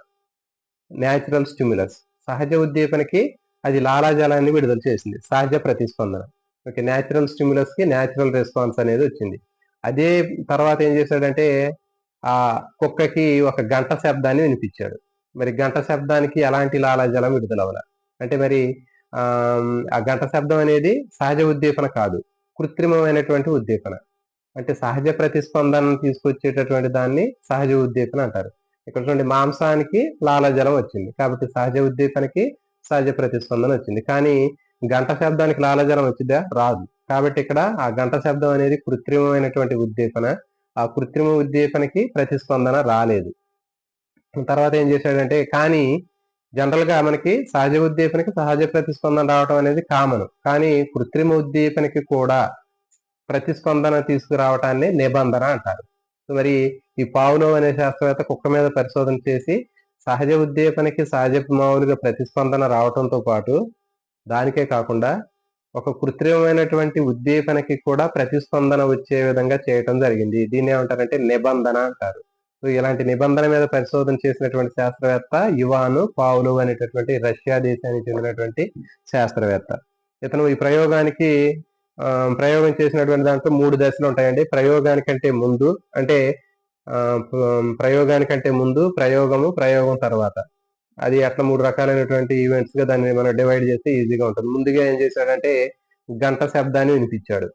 న్యాచురల్ స్టిమ్యులస్. సహజ ఉద్దీపనకి అది లాలాజలాన్ని విడుదల చేసింది, సహజ ప్రతిస్పందన. ఓకే, న్యాచురల్ స్టిమ్యులస్ కి న్యాచురల్ రెస్పాన్స్ అనేది వచ్చింది. అదే తర్వాత ఏం చేశాడంటే ఆ కుక్కకి ఒక గంట శబ్దాన్ని వినిపించాడు. మరి గంట శబ్దానికి ఎలాంటి లాలాజలం విడుదలవ్వాల అంటే మరి ఆ గంట శబ్దం అనేది సహజ ఉద్దీపన కాదు, కృత్రిమమైనటువంటి ఉద్దీపన. అంటే సహజ ప్రతిస్పందనను తీసుకొచ్చేటటువంటి దాన్ని సహజ ఉద్దీపన అంటారు. ఇక్కడ చూడండి, మాంసానికి లాలాజలం వచ్చింది కాబట్టి సహజ ఉద్దీపనకి సహజ ప్రతిస్పందన వచ్చింది. కానీ గంట శబ్దానికి లాలాజలం వచ్చిందా? రాదు. కాబట్టి ఇక్కడ ఆ గంట శబ్దం అనేది కృత్రిమమైనటువంటి ఉద్దీపన. ఆ కృత్రిమ ఉద్దీపనకి ప్రతిస్పందన రాలేదు. తర్వాత ఏం చేశాడంటే, కానీ జనరల్ గా మనకి సహజ ఉద్దీపనకి సహజ ప్రతిస్పందన రావడం అనేది కామన్. కానీ కృత్రిమ ఉద్దీపనకి కూడా ప్రతిస్పందన తీసుకురావటాన్ని నిబంధన అంటారు. మరి ఈ పావులో అనే శాస్త్రవేత్త కుక్క మీద పరిశోధన చేసి సహజ ఉద్దీపనకి సహజ మామూలుగా ప్రతిస్పందన రావటంతో పాటు, దానికే కాకుండా ఒక కృత్రిమమైనటువంటి ఉద్దీపనకి కూడా ప్రతిస్పందన వచ్చే విధంగా చేయటం జరిగింది. దీన్ని ఏమంటారంటే నిబంధన అంటారు. సో ఇలాంటి నిబంధన మీద పరిశోధన చేసినటువంటి శాస్త్రవేత్త ఇవాన్ పావ్లోవ్ అనేటటువంటి రష్యా దేశానికి చెందినటువంటి శాస్త్రవేత్త. ఇతను ఈ ప్రయోగానికి ప్రయోగం చేసినటువంటి దాంట్లో 3 దశలు ఉంటాయండి. ప్రయోగానికంటే ముందు, అంటే ప్రయోగానికంటే ముందు, ప్రయోగం తర్వాత. అది అట్లా 3 రకాలైనటువంటి ఈవెంట్స్ గా దాన్ని మనం డివైడ్ చేస్తే ఈజీగా ఉంటుంది. ముందుగా ఏం చేశాడంటే గంట శబ్దాన్ని వినిపించాడు.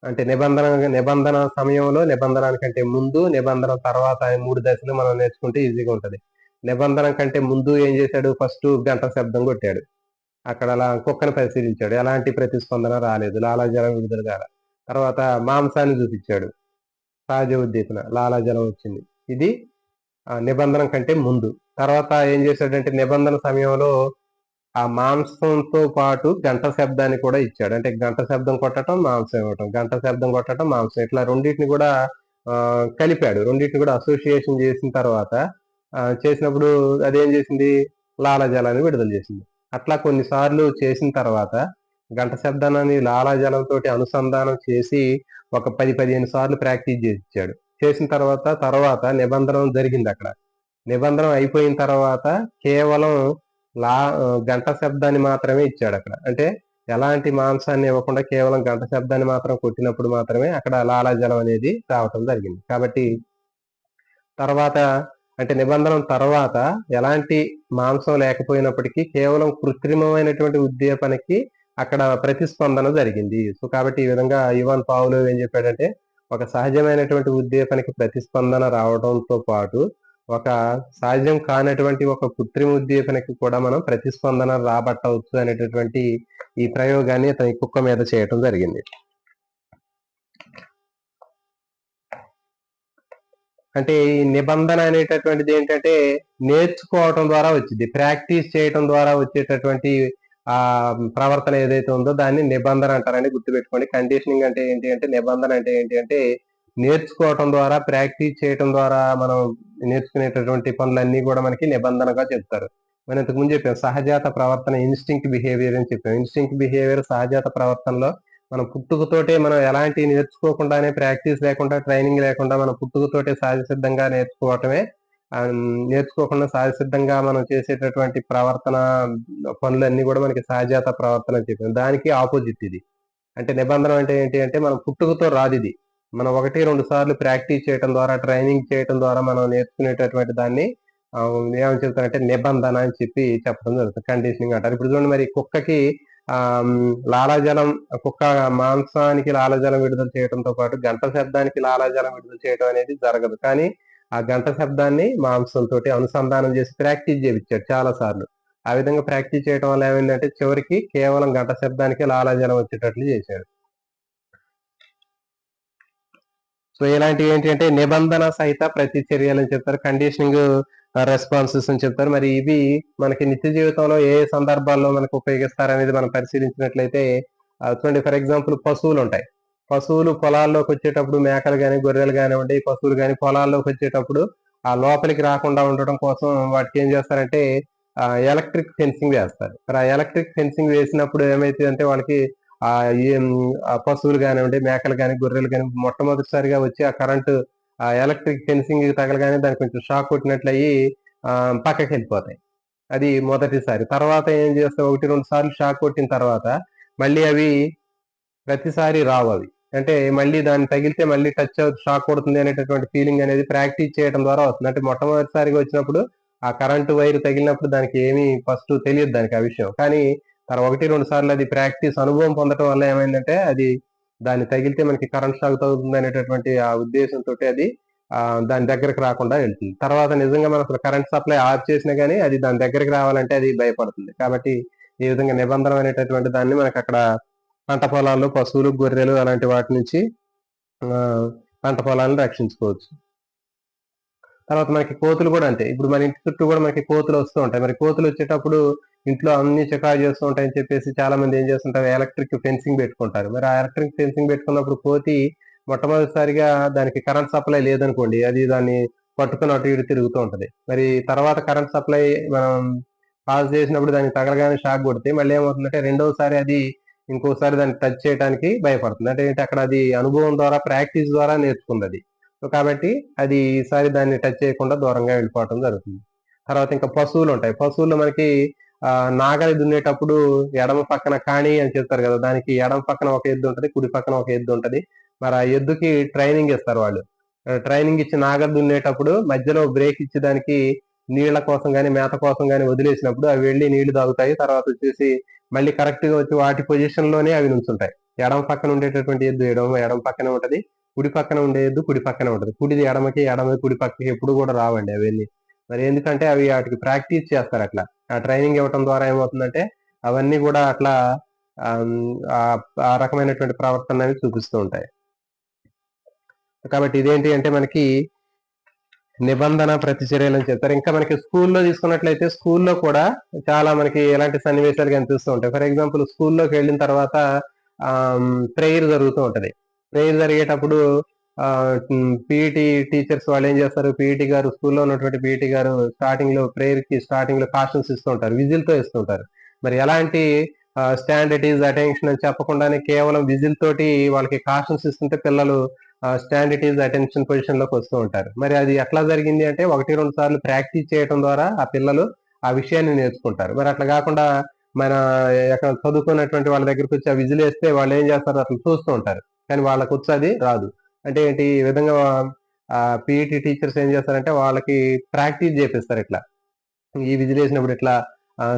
అంటే నిబంధన సమయంలో, నిబంధనానికంటే ముందు, నిబంధన తర్వాత 3 దశలు మనం నేర్చుకుంటే ఈజీగా ఉంటది. నిబంధన కంటే ముందు ఏం చేశాడు, ఫస్ట్ గంట శబ్దం కొట్టాడు. అక్కడ అలా కుక్కను పరిశీలించాడు, ఎలాంటి ప్రతిస్పందన రాలేదు, లాలాజలం విడుదల కాల. తర్వాత మాంసాన్ని చూపించాడు, సహజ ఉద్దీపన, లాలాజలం వచ్చింది. ఇది నిబంధన కంటే ముందు. తర్వాత ఏం చేశాడంటే నిబంధన సమయంలో ఆ మాంసంతో పాటు గంట శబ్దాన్ని కూడా ఇచ్చాడు. అంటే గంట శబ్దం కొట్టడం, మాంసం ఇవ్వటం, గంట శబ్దం కొట్టడం, మాంసం, ఇట్లా రెండింటిని కూడా కలిపాడు. రెండింటిని కూడా అసోసియేషన్ చేసిన తర్వాత చేసినప్పుడు అదేం చేసింది, లాలాజలాన్ని విడుదల చేసింది. అట్లా కొన్నిసార్లు చేసిన తర్వాత గంట శబ్దాన్ని లాలాజలంతో అనుసంధానం చేసి ఒక 10-15 సార్లు ప్రాక్టీస్ చేసి ఇచ్చాడు. చేసిన తర్వాత నిబంధన జరిగింది. అక్కడ నిబంధన అయిపోయిన తర్వాత కేవలం గంట శబ్దాన్ని మాత్రమే ఇచ్చాడు అక్కడ. అంటే ఎలాంటి మాంసాన్ని ఇవ్వకుండా కేవలం గంట శబ్దాన్ని మాత్రం కొట్టినప్పుడు మాత్రమే అక్కడ లాలాజలం అనేది రావటం జరిగింది. కాబట్టి తర్వాత, అంటే నిబంధన తర్వాత ఎలాంటి మాంసం లేకపోయినప్పటికీ కేవలం కృత్రిమమైనటువంటి ఉద్దీపనకి అక్కడ ప్రతిస్పందన జరిగింది. సో కాబట్టి ఈ విధంగా ఇవాన్ పావ్లోవ్ ఏం చెప్పాడంటే, ఒక సహజమైనటువంటి ఉద్దీపనకి ప్రతిస్పందన రావడంతో పాటు ఒక సహజం కానటువంటి ఒక కృత్రిమ ఉద్దీపనకి కూడా మనం ప్రతిస్పందన రాబట్టవచ్చు అనేటటువంటి ఈ ప్రయోగాన్ని అతని కుక్క మీద చేయటం జరిగింది. అంటే ఈ నిబంధన అనేటటువంటిది ఏంటంటే నేర్చుకోవటం ద్వారా వచ్చింది, ప్రాక్టీస్ చేయటం ద్వారా వచ్చేటటువంటి ఆ ప్రవర్తన ఏదైతే ఉందో దాన్ని నిబంధన అంటారని గుర్తుపెట్టుకోండి. కండిషనింగ్ అంటే ఏంటి అంటే, నిబంధన అంటే ఏంటి అంటే నేర్చుకోవటం ద్వారా, ప్రాక్టీస్ చేయటం ద్వారా మనం నేర్చుకునేటటువంటి పనులన్నీ కూడా మనకి నిబంధనగా చెప్తారు. మనం ఇంతకు ముందు చెప్పాం, సహజాత ప్రవర్తన, ఇన్స్టింక్ట్ బిహేవియర్ అని చెప్పాం. ఇన్స్టింక్ట్ బిహేవియర్ సహజాత ప్రవర్తనలో మనం పుట్టుకతోటే, మనం ఎలాంటి నేర్చుకోకుండానే, ప్రాక్టీస్ లేకుండా, ట్రైనింగ్ లేకుండా మనం పుట్టుకతోటే సహజసిద్ధంగా నేర్చుకోకుండా సహజసిద్ధంగా మనం చేసేటటువంటి ప్రవర్తన పనులన్నీ కూడా మనకి సహజాత ప్రవర్తన అని చెప్పాం. దానికి ఆపోజిట్ ఇది. అంటే నిబంధన అంటే ఏంటి అంటే మనం పుట్టుకతో రాదు ఇది. మనం 1-2 సార్లు ప్రాక్టీస్ చేయడం ద్వారా, ట్రైనింగ్ చేయడం ద్వారా మనం నేర్చుకునేటటువంటి దాన్ని ఏమని చెప్తారంటే నిబంధన అని చెప్పి చెప్పడం జరుగుతుంది. కండిషనింగ్ అంటారు. ఇప్పుడు చూడండి, మరి కుక్కకి లాలాజలం, కుక్క మాంసానికి లాలాజలం విడుదల చేయడంతో పాటు గంట శబ్దానికి లాలాజలం విడుదల చేయడం అనేది జరగదు. కానీ ఆ గంట శబ్దాన్ని మాంసంతో అనుసంధానం చేసి ప్రాక్టీస్ చేయించాడు చాలా సార్లు. ఆ విధంగా ప్రాక్టీస్ చేయడం వల్ల ఏమైందంటే చివరికి కేవలం గంట శబ్దానికి లాలాజలం వచ్చేటట్లు చేశాడు. సో ఇలాంటివి ఏంటి అంటే నిబంధన సహిత ప్రతిచర్యలు అని చెప్తారు, కండిషనింగ్ రెస్పాన్సెస్ అని చెప్తారు. మరి ఇవి మనకి నిత్య జీవితంలో ఏ సందర్భాల్లో మనకు ఉపయోగిస్తారనేది మనం పరిశీలించినట్లయితే చూడండి, ఫర్ ఎగ్జాంపుల్ పశువులు ఉంటాయి. పశువులు పొలాల్లోకి వచ్చేటప్పుడు మేకలు కానీ గొర్రెలు కానివ్వండి, పశువులు కానీ పొలాల్లోకి వచ్చేటప్పుడు ఆ లోపలికి రాకుండా ఉండడం కోసం వాటికి ఏం చేస్తారంటే ఎలక్ట్రిక్ ఫెన్సింగ్ వేస్తారు. ఆ ఎలక్ట్రిక్ ఫెన్సింగ్ వేసినప్పుడు ఏమైతుందంటే వాళ్ళకి ఆ ఆ పశువులు కానివ్వండి, మేకలు కానీ గొర్రెలు కానీ మొట్టమొదటిసారిగా వచ్చి ఆ కరెంటు ఆ ఎలక్ట్రిక్ ఫెన్సింగ్ తగలగానే దానికి కొంచెం షాక్ కొట్టినట్లు అయ్యి పక్కకి వెళ్ళిపోతాయి. అది మొదటిసారి. తర్వాత ఏం చేస్తాయి, 1, 2 సార్లు షాక్ కొట్టిన తర్వాత మళ్ళీ అవి ప్రతిసారి రావు అవి. అంటే మళ్ళీ దాన్ని తగిలితే మళ్ళీ టచ్ షాక్ కొడుతుంది అనేటటువంటి ఫీలింగ్ అనేది ప్రాక్టీస్ చేయడం ద్వారా వస్తుంది. అంటే మొట్టమొదటిసారిగా వచ్చినప్పుడు ఆ కరెంటు వైర్ తగిలినప్పుడు దానికి ఏమీ ఫస్ట్ తెలియదు దానికి ఆ విషయం. కానీ 1, 2 సార్లు అది ప్రాక్టీస్ అనుభవం పొందడం వల్ల ఏమైందంటే అది దాన్ని తగిలితే మనకి కరెంట్ షాక్ తగులుతుంది అనేటటువంటి ఆ ఉద్దేశంతో అది దాని దగ్గరకు రాకుండా వెళ్తుంది. తర్వాత నిజంగా మనం అసలు కరెంట్ సప్లై ఆఫ్ చేసినా గానీ అది దాని దగ్గరికి రావాలంటే అది భయపడుతుంది. కాబట్టి ఈ విధంగా నిబంధన అనేటటువంటి దాన్ని మనకి అక్కడ పంట పొలాల్లో పశువులు, గొర్రెలు అలాంటి వాటి నుంచి పంట పొలాలను రక్షించుకోవచ్చు. తర్వాత మనకి కోతులు కూడా అంతే. ఇప్పుడు మన ఇంటి చుట్టూ కూడా మనకి కోతులు వస్తూ ఉంటాయి. మరి కోతులు వచ్చేటప్పుడు ఇంట్లో అన్ని చికాకు చేస్తూ ఉంటాయని చెప్పేసి చాలా మంది ఏం చేస్తుంటారు, ఎలక్ట్రిక్ ఫెన్సింగ్ పెట్టుకుంటారు. మరి ఆ ఎలక్ట్రిక్ ఫెన్సింగ్ పెట్టుకున్నప్పుడు కోతి మొట్టమొదటిసారిగా దానికి కరెంట్ సప్లై లేదనుకోండి, అది దాన్ని పట్టుకుని అటు ఇటు తిరుగుతూ ఉంటది. మరి తర్వాత కరెంట్ సప్లై మనం పాస్ చేసినప్పుడు దానికి తగలగానే షాక్ కొడితే మళ్ళీ ఏమవుతుందంటే రెండోసారి అది ఇంకోసారి దాన్ని టచ్ చేయడానికి భయపడుతుంది. అంటే ఏంటి, అక్కడ అది అనుభవం ద్వారా ప్రాక్టీస్ ద్వారా నేర్చుకుంది అది. సో కాబట్టి అది ఈసారి దాన్ని టచ్ చేయకుండా దూరంగా వెళ్ళిపోవడం జరుగుతుంది. తర్వాత ఇంకా పశువులు ఉంటాయి. పశువుల్లో మనకి నాగలి దున్నేటప్పుడు ఎడమ పక్కన కాణి అని చెప్తారు కదా, దానికి ఎడమ పక్కన ఒక ఎద్దు ఉంటది, కుడి పక్కన ఒక ఎద్దు ఉంటది. మరి ఆ ఎద్దుకి ట్రైనింగ్ ఇస్తారు వాళ్ళు. ట్రైనింగ్ ఇచ్చి నాగలి దున్నేటప్పుడు మధ్యలో బ్రేక్ ఇచ్చి దానికి నీళ్ల కోసం గాని మేత కోసం గాని వదిలేసినప్పుడు అవి వెళ్ళి నీళ్లు తాగుతాయి. తర్వాత వచ్చేసి మళ్ళీ కరెక్ట్ గా వచ్చి వాటి పొజిషన్ లోనే అవి నుంచుంటాయి. ఎడమ పక్కన ఉండేటటువంటి ఎద్దు ఎడమ పక్కనే ఉంటది, కుడి పక్కన ఉండే ఎద్దు కుడి పక్కనే ఉంటది. కుడిది ఎడమకి, ఎడమది కుడి పక్కకి ఎప్పుడు కూడా రావండి అవి వెళ్ళి. మరి ఎందుకంటే అవి వాటికి ప్రాక్టీస్ చేస్తారు అట్లా. ఆ ట్రైనింగ్ ఇవ్వటం ద్వారా ఏమవుతుందంటే అవన్నీ కూడా అట్లా ఆ రకమైనటువంటి ప్రవర్తన అనేది చూపిస్తూ ఉంటాయి. కాబట్టి ఇదేంటి అంటే మనకి నిబంధన ప్రతిచర్యలు అని చెప్తారు. ఇంకా మనకి స్కూల్లో తీసుకున్నట్లయితే స్కూల్లో కూడా చాలా మనకి ఎలాంటి సన్నివేశాలు కనిపిస్తూ ఉంటాయి. ఫర్ ఎగ్జాంపుల్ స్కూల్లోకి వెళ్ళిన తర్వాత ప్రేయర్ జరుగుతూ ఉంటది. ప్రేయర్ జరిగేటప్పుడు పీఈటీ టీచర్స్ వాళ్ళు ఏం చేస్తారు, పీఈటీ గారు స్కూల్లో ఉన్నటువంటి పీఈటీ గారు స్టార్టింగ్ లో కాషన్స్ ఇస్తూ ఉంటారు, విజిల్ తో ఇస్తూ ఉంటారు. మరి ఎలాంటి స్టాండ్ ఇట్ ఈజ్ అటెన్షన్ అని చెప్పకుండానే కేవలం విజిల్ తోటి వాళ్ళకి కాషన్స్ ఇస్తుంటే పిల్లలు stand it is attention position లోకి వస్తూ ఉంటారు. మరి అది ఎట్లా జరిగింది అంటే 1, 2 సార్లు ప్రాక్టీస్ చేయడం ద్వారా ఆ పిల్లలు ఆ విషయాన్ని నేర్చుకుంటారు. మరి అట్లా కాకుండా మన ఎక్కడ చదువుకున్నటువంటి వాళ్ళ దగ్గరికి వచ్చి ఆ విజిల్ వేస్తే వాళ్ళు ఏం చేస్తారు, అట్లా చూస్తూ ఉంటారు. కానీ వాళ్ళకి వచ్చి అది రాదు. అంటే ఏంటి, ఈ విధంగా పీఈటీ టీచర్స్ ఏం చేస్తారంటే వాళ్ళకి ప్రాక్టీస్ చేపిస్తారు. ఇట్లా ఈ విజిల్ వేసినప్పుడు ఇట్లా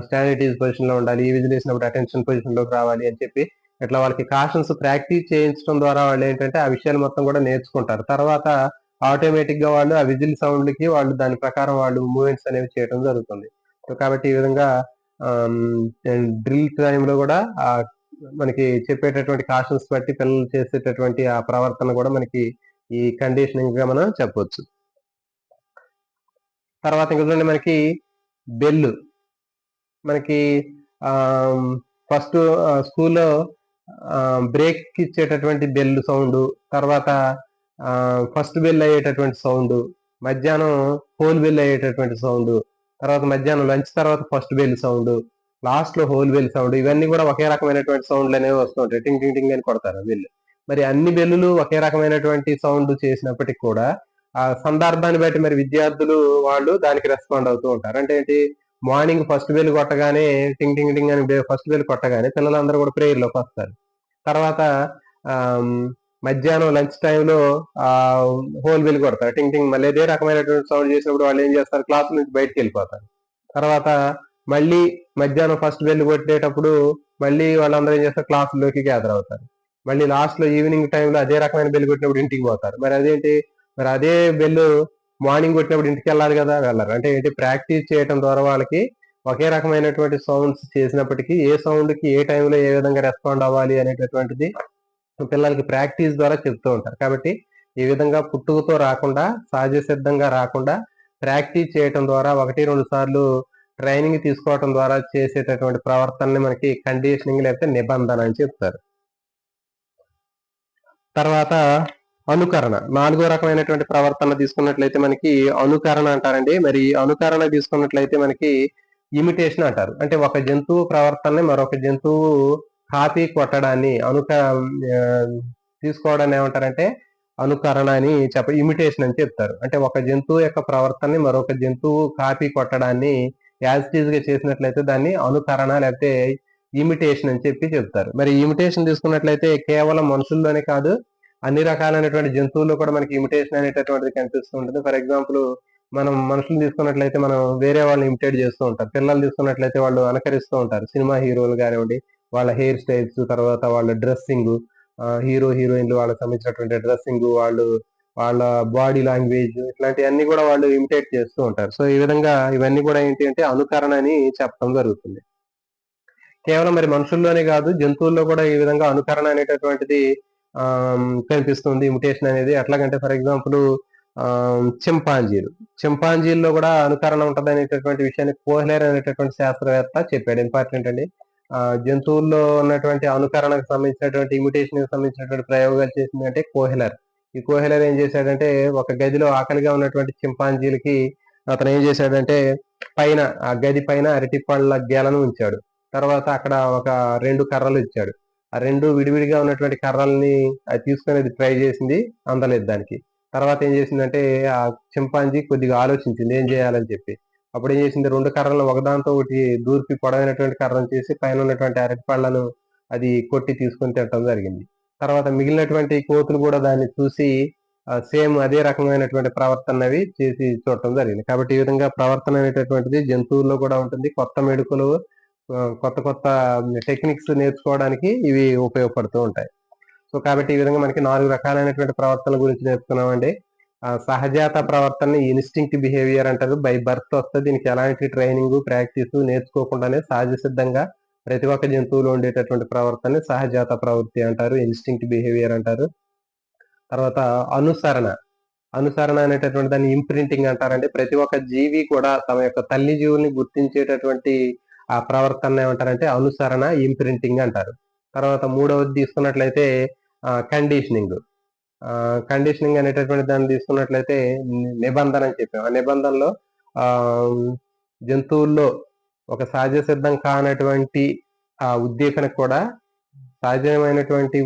స్టాండిటీస్ పొజిషన్ లో ఉండాలి, ఈ విజిల్ వేసినప్పుడు అటెన్షన్ పొజిషన్ లోకి రావాలి అని చెప్పి ఇట్లా వాళ్ళకి కాషన్స్ ప్రాక్టీస్ చేయించడం ద్వారా వాళ్ళు ఏంటంటే ఆ విషయాలు మొత్తం కూడా నేర్చుకుంటారు. తర్వాత ఆటోమేటిక్ గా వాళ్ళు ఆ విజిల్ సౌండ్ కి వాళ్ళు దాని ప్రకారం వాళ్ళు మూవ్మెంట్స్ అనేవి చేయడం జరుగుతుంది. సో కాబట్టి ఈ విధంగా డ్రిల్ టైంలో కూడా మనకి చెప్పేటటువంటి కాషన్స్ బట్టి పిల్లలు చేసేటటువంటి ఆ ప్రవర్తన కూడా మనకి ఈ కండిషనింగ్ గా మనం చెప్పొచ్చు. తర్వాత ఇంకా చూడండి మనకి బెల్లు. మనకి ఫస్ట్ స్కూల్లో బ్రేక్ ఇచ్చేటటువంటి బెల్ సౌండ్, తర్వాత ఫస్ట్ బెల్ అయ్యేటటువంటి సౌండ్, మధ్యాహ్నం హోల్ బెల్ అయ్యేటటువంటి సౌండ్, తర్వాత మధ్యాహ్నం లంచ్ తర్వాత ఫస్ట్ బెల్ సౌండ్, లాస్ట్ లో హోల్ బెల్ సౌండ్, ఇవన్నీ కూడా ఒకే రకమైనటువంటి సౌండ్లు అనేవి వస్తుంటాయి. టింగ్ టింగ్ టింగ్ అని కొడతారు బెల్. మరి అన్ని బెల్లులు ఒకే రకమైనటువంటి సౌండ్ చేసినప్పటికీ కూడా ఆ సందర్భాన్ని బట్టి మరి విద్యార్థులు వాళ్ళు దానికి రెస్పాండ్ అవుతూ ఉంటారు. అంటే ఏంటి, మార్నింగ్ ఫస్ట్ బెల్ కొట్టగానే టింగ్ టింగ్ టింగ్ అని ఫస్ట్ బెల్ కొట్టగానే పిల్లలందరూ కూడా ప్రేయర్ లోకి వస్తారు. తర్వాత మధ్యాహ్నం లంచ్ టైంలో హోల్ బెల్ కొడతారు, టింగ్ టింగ్. మళ్ళీ అదే రకమైనటువంటి సౌండ్ చేసినప్పుడు వాళ్ళు ఏం చేస్తారు, క్లాస్ నుంచి బయటకు వెళ్ళిపోతారు. తర్వాత మళ్ళీ మధ్యాహ్నం ఫస్ట్ బెల్ కొట్టేటప్పుడు మళ్ళీ వాళ్ళందరూ ఏం చేస్తారు, క్లాసుల్లోకి గ్యాదర్ అవుతారు. మళ్ళీ లాస్ట్ లో ఈవినింగ్ టైంలో అదే రకమైన బెల్ కొట్టినప్పుడు ఇంటికి పోతారు. మరి అదేంటి, మరి అదే బెల్ మార్నింగ్ కొట్టినప్పుడు ఇంటికి వెళ్ళాలి కదా, వెళ్ళరు. అంటే ఏంటి, ప్రాక్టీస్ చేయడం ద్వారా వాళ్ళకి ఒకే రకమైనటువంటి సౌండ్స్ చేసినప్పటికీ ఏ సౌండ్ కి ఏ టైంలో ఏ విధంగా రెస్పాండ్ అవ్వాలి అనేటటువంటిది పిల్లలకి ప్రాక్టీస్ ద్వారా చెప్తూ ఉంటారు. కాబట్టి ఈ విధంగా పుట్టుకతో రాకుండా, సహజ సిద్ధంగా రాకుండా ప్రాక్టీస్ చేయటం ద్వారా 1-2 సార్లు ట్రైనింగ్ తీసుకోవటం ద్వారా చేసేటటువంటి ప్రవర్తనని మనకి కండిషనింగ్ లేకపోతే నిబంధన అని చెప్తారు. తర్వాత అనుకరణ, 4వ రకమైనటువంటి ప్రవర్తన తీసుకున్నట్లయితే మనకి అనుకరణ అంటారండి. మరి అనుకరణ తీసుకున్నట్లయితే మనకి ఇమిటేషన్ అంటారు. అంటే ఒక జంతువు ప్రవర్తనని మరొక జంతువు కాపీ కొట్టడాన్ని తీసుకోవడాన్ని ఏమంటారంటే అనుకరణ అని ఇమిటేషన్ అని చెప్తారు. అంటే ఒక జంతువు యొక్క ప్రవర్తనని మరొక జంతువు కాపీ కొట్టడాన్ని యాజ్ ఇట్ ఈజ్ గా చేసినట్లయితే దాన్ని అనుకరణ లేకపోతే ఇమిటేషన్ అని చెప్తారు. మరి ఇమిటేషన్ తీసుకున్నట్లయితే కేవలం మనుషుల్లోనే కాదు, అన్ని రకాలైనటువంటి జంతువుల్లో కూడా మనకి ఇమిటేషన్ అనేటటువంటిది కనిపిస్తూ ఉంటుంది. ఫర్ ఎగ్జాంపుల్, మనం మనుషులు తీసుకున్నట్లయితే మనం వేరే వాళ్ళని ఇమిటేట్ చేస్తూ ఉంటారు. పిల్లలు తీసుకున్నట్లయితే వాళ్ళు అనుకరిస్తూ ఉంటారు. సినిమా హీరోలు కానివ్వండి, వాళ్ళ హెయిర్ స్టైల్స్, తర్వాత వాళ్ళ డ్రెస్సింగ్, హీరో హీరోయిన్లు వాళ్ళకి సంబంధించినటువంటి డ్రెస్సింగ్, వాళ్ళ బాడీ లాంగ్వేజ్, ఇట్లాంటివన్నీ కూడా వాళ్ళు ఇమిటేట్ చేస్తూ ఉంటారు. సో ఈ విధంగా ఇవన్నీ కూడా ఏంటి అంటే అనుకరణ అని చెప్పడం జరుగుతుంది. కేవలం మరి మనుషుల్లోనే కాదు, జంతువుల్లో కూడా ఈ విధంగా అనుకరణ అనేటటువంటిది కనిపిస్తుంది, ఇమిటేషన్ అనేది. ఎట్లాగంటే ఫర్ ఎగ్జాంపుల్ చింపాంజీల్లో కూడా అనుకరణ ఉంటుంది అనేటటువంటి విషయాన్ని కోహ్లర్ అనేటటువంటి శాస్త్రవేత్త చెప్పాడు. ఇంపార్టెంట్ అండి. జంతువుల్లో ఉన్నటువంటి అనుకరణకు సంబంధించినటువంటి ఇమిటేషన్ సంబంధించినటువంటి ప్రయోగాలు చేసింది అంటే కోహ్లర్. ఈ కోహ్లర్ ఏం చేశాడంటే, ఒక గదిలో ఆకలిగా ఉన్నటువంటి చింపాంజీలకి అతను ఏం చేశాడంటే పైన, ఆ గది పైన అరటి పళ్ళ గెలను ఉంచాడు. తర్వాత అక్కడ ఒక 2 కర్రలు ఇచ్చాడు. ఆ 2 విడివిడిగా ఉన్నటువంటి కర్రల్ని అది తీసుకునేది ట్రై చేసింది, అందలేదు దానికి. తర్వాత ఏం చేసిందంటే ఆ చింపాంజీ కొద్దిగా ఆలోచించింది ఏం చేయాలని చెప్పి. అప్పుడు ఏం చేసింది, 2 కర్రలను ఒకదాంతో ఒకటి దూర్పి పొడవైనటువంటి కర్రను చేసి పైన ఉన్నటువంటి అరటి పళ్ళను అది కొట్టి తీసుకొని తినటం జరిగింది. తర్వాత మిగిలినటువంటి కోతులు కూడా దాన్ని చూసి సేమ్ అదే రకమైనటువంటి ప్రవర్తనవి చేసి చూడటం జరిగింది. కాబట్టి ఈ విధంగా ప్రవర్తన అనేటటువంటిది జంతువుల్లో కూడా ఉంటుంది. కొత్త మెడుకులు, కొత్త కొత్త టెక్నిక్స్ నేర్చుకోవడానికి ఇవి ఉపయోగపడుతూ ఉంటాయి. సో కాబట్టి ఈ విధంగా మనకి 4 రకాలైనటువంటి ప్రవర్తనల గురించి నేర్చుకున్నామండి. సహజాత ప్రవర్తనని ఇన్స్టింక్ట్ బిహేవియర్ అంటారు. బై బర్త్ వస్తుంది. దీనికి ఎలాంటి ట్రైనింగ్, ప్రాక్టీస్ నేర్చుకోకుండానే సహజ సిద్ధంగా ప్రతి ఒక్క జంతువులో ఉండేటటువంటి ప్రవర్తనని సహజాత ప్రవృత్తి అంటారు, ఇన్స్టింక్ట్ బిహేవియర్ అంటారు. తర్వాత అనుసరణ అనేటటువంటి దాన్ని ఇంప్రింటింగ్ అంటారండి. ప్రతి ఒక్క జీవి కూడా తమ యొక్క తల్లి జీవుల్ని గుర్తించేటటువంటి ఆ ప్రవర్తన ఏమంటారంటే అనుసరణ, ఇంప్రింటింగ్ అంటారు. తర్వాత 3వది తీసుకున్నట్లయితే కండిషనింగ్. కండిషనింగ్ అనేటటువంటి దాన్ని తీసుకున్నట్లయితే నిబంధన అని చెప్పాం. ఆ నిబంధనలో జంతువుల్లో ఒక సహజ సిద్ధం కానటువంటి ఆ ఉద్దీపనకు కూడా సహజమైనటువంటి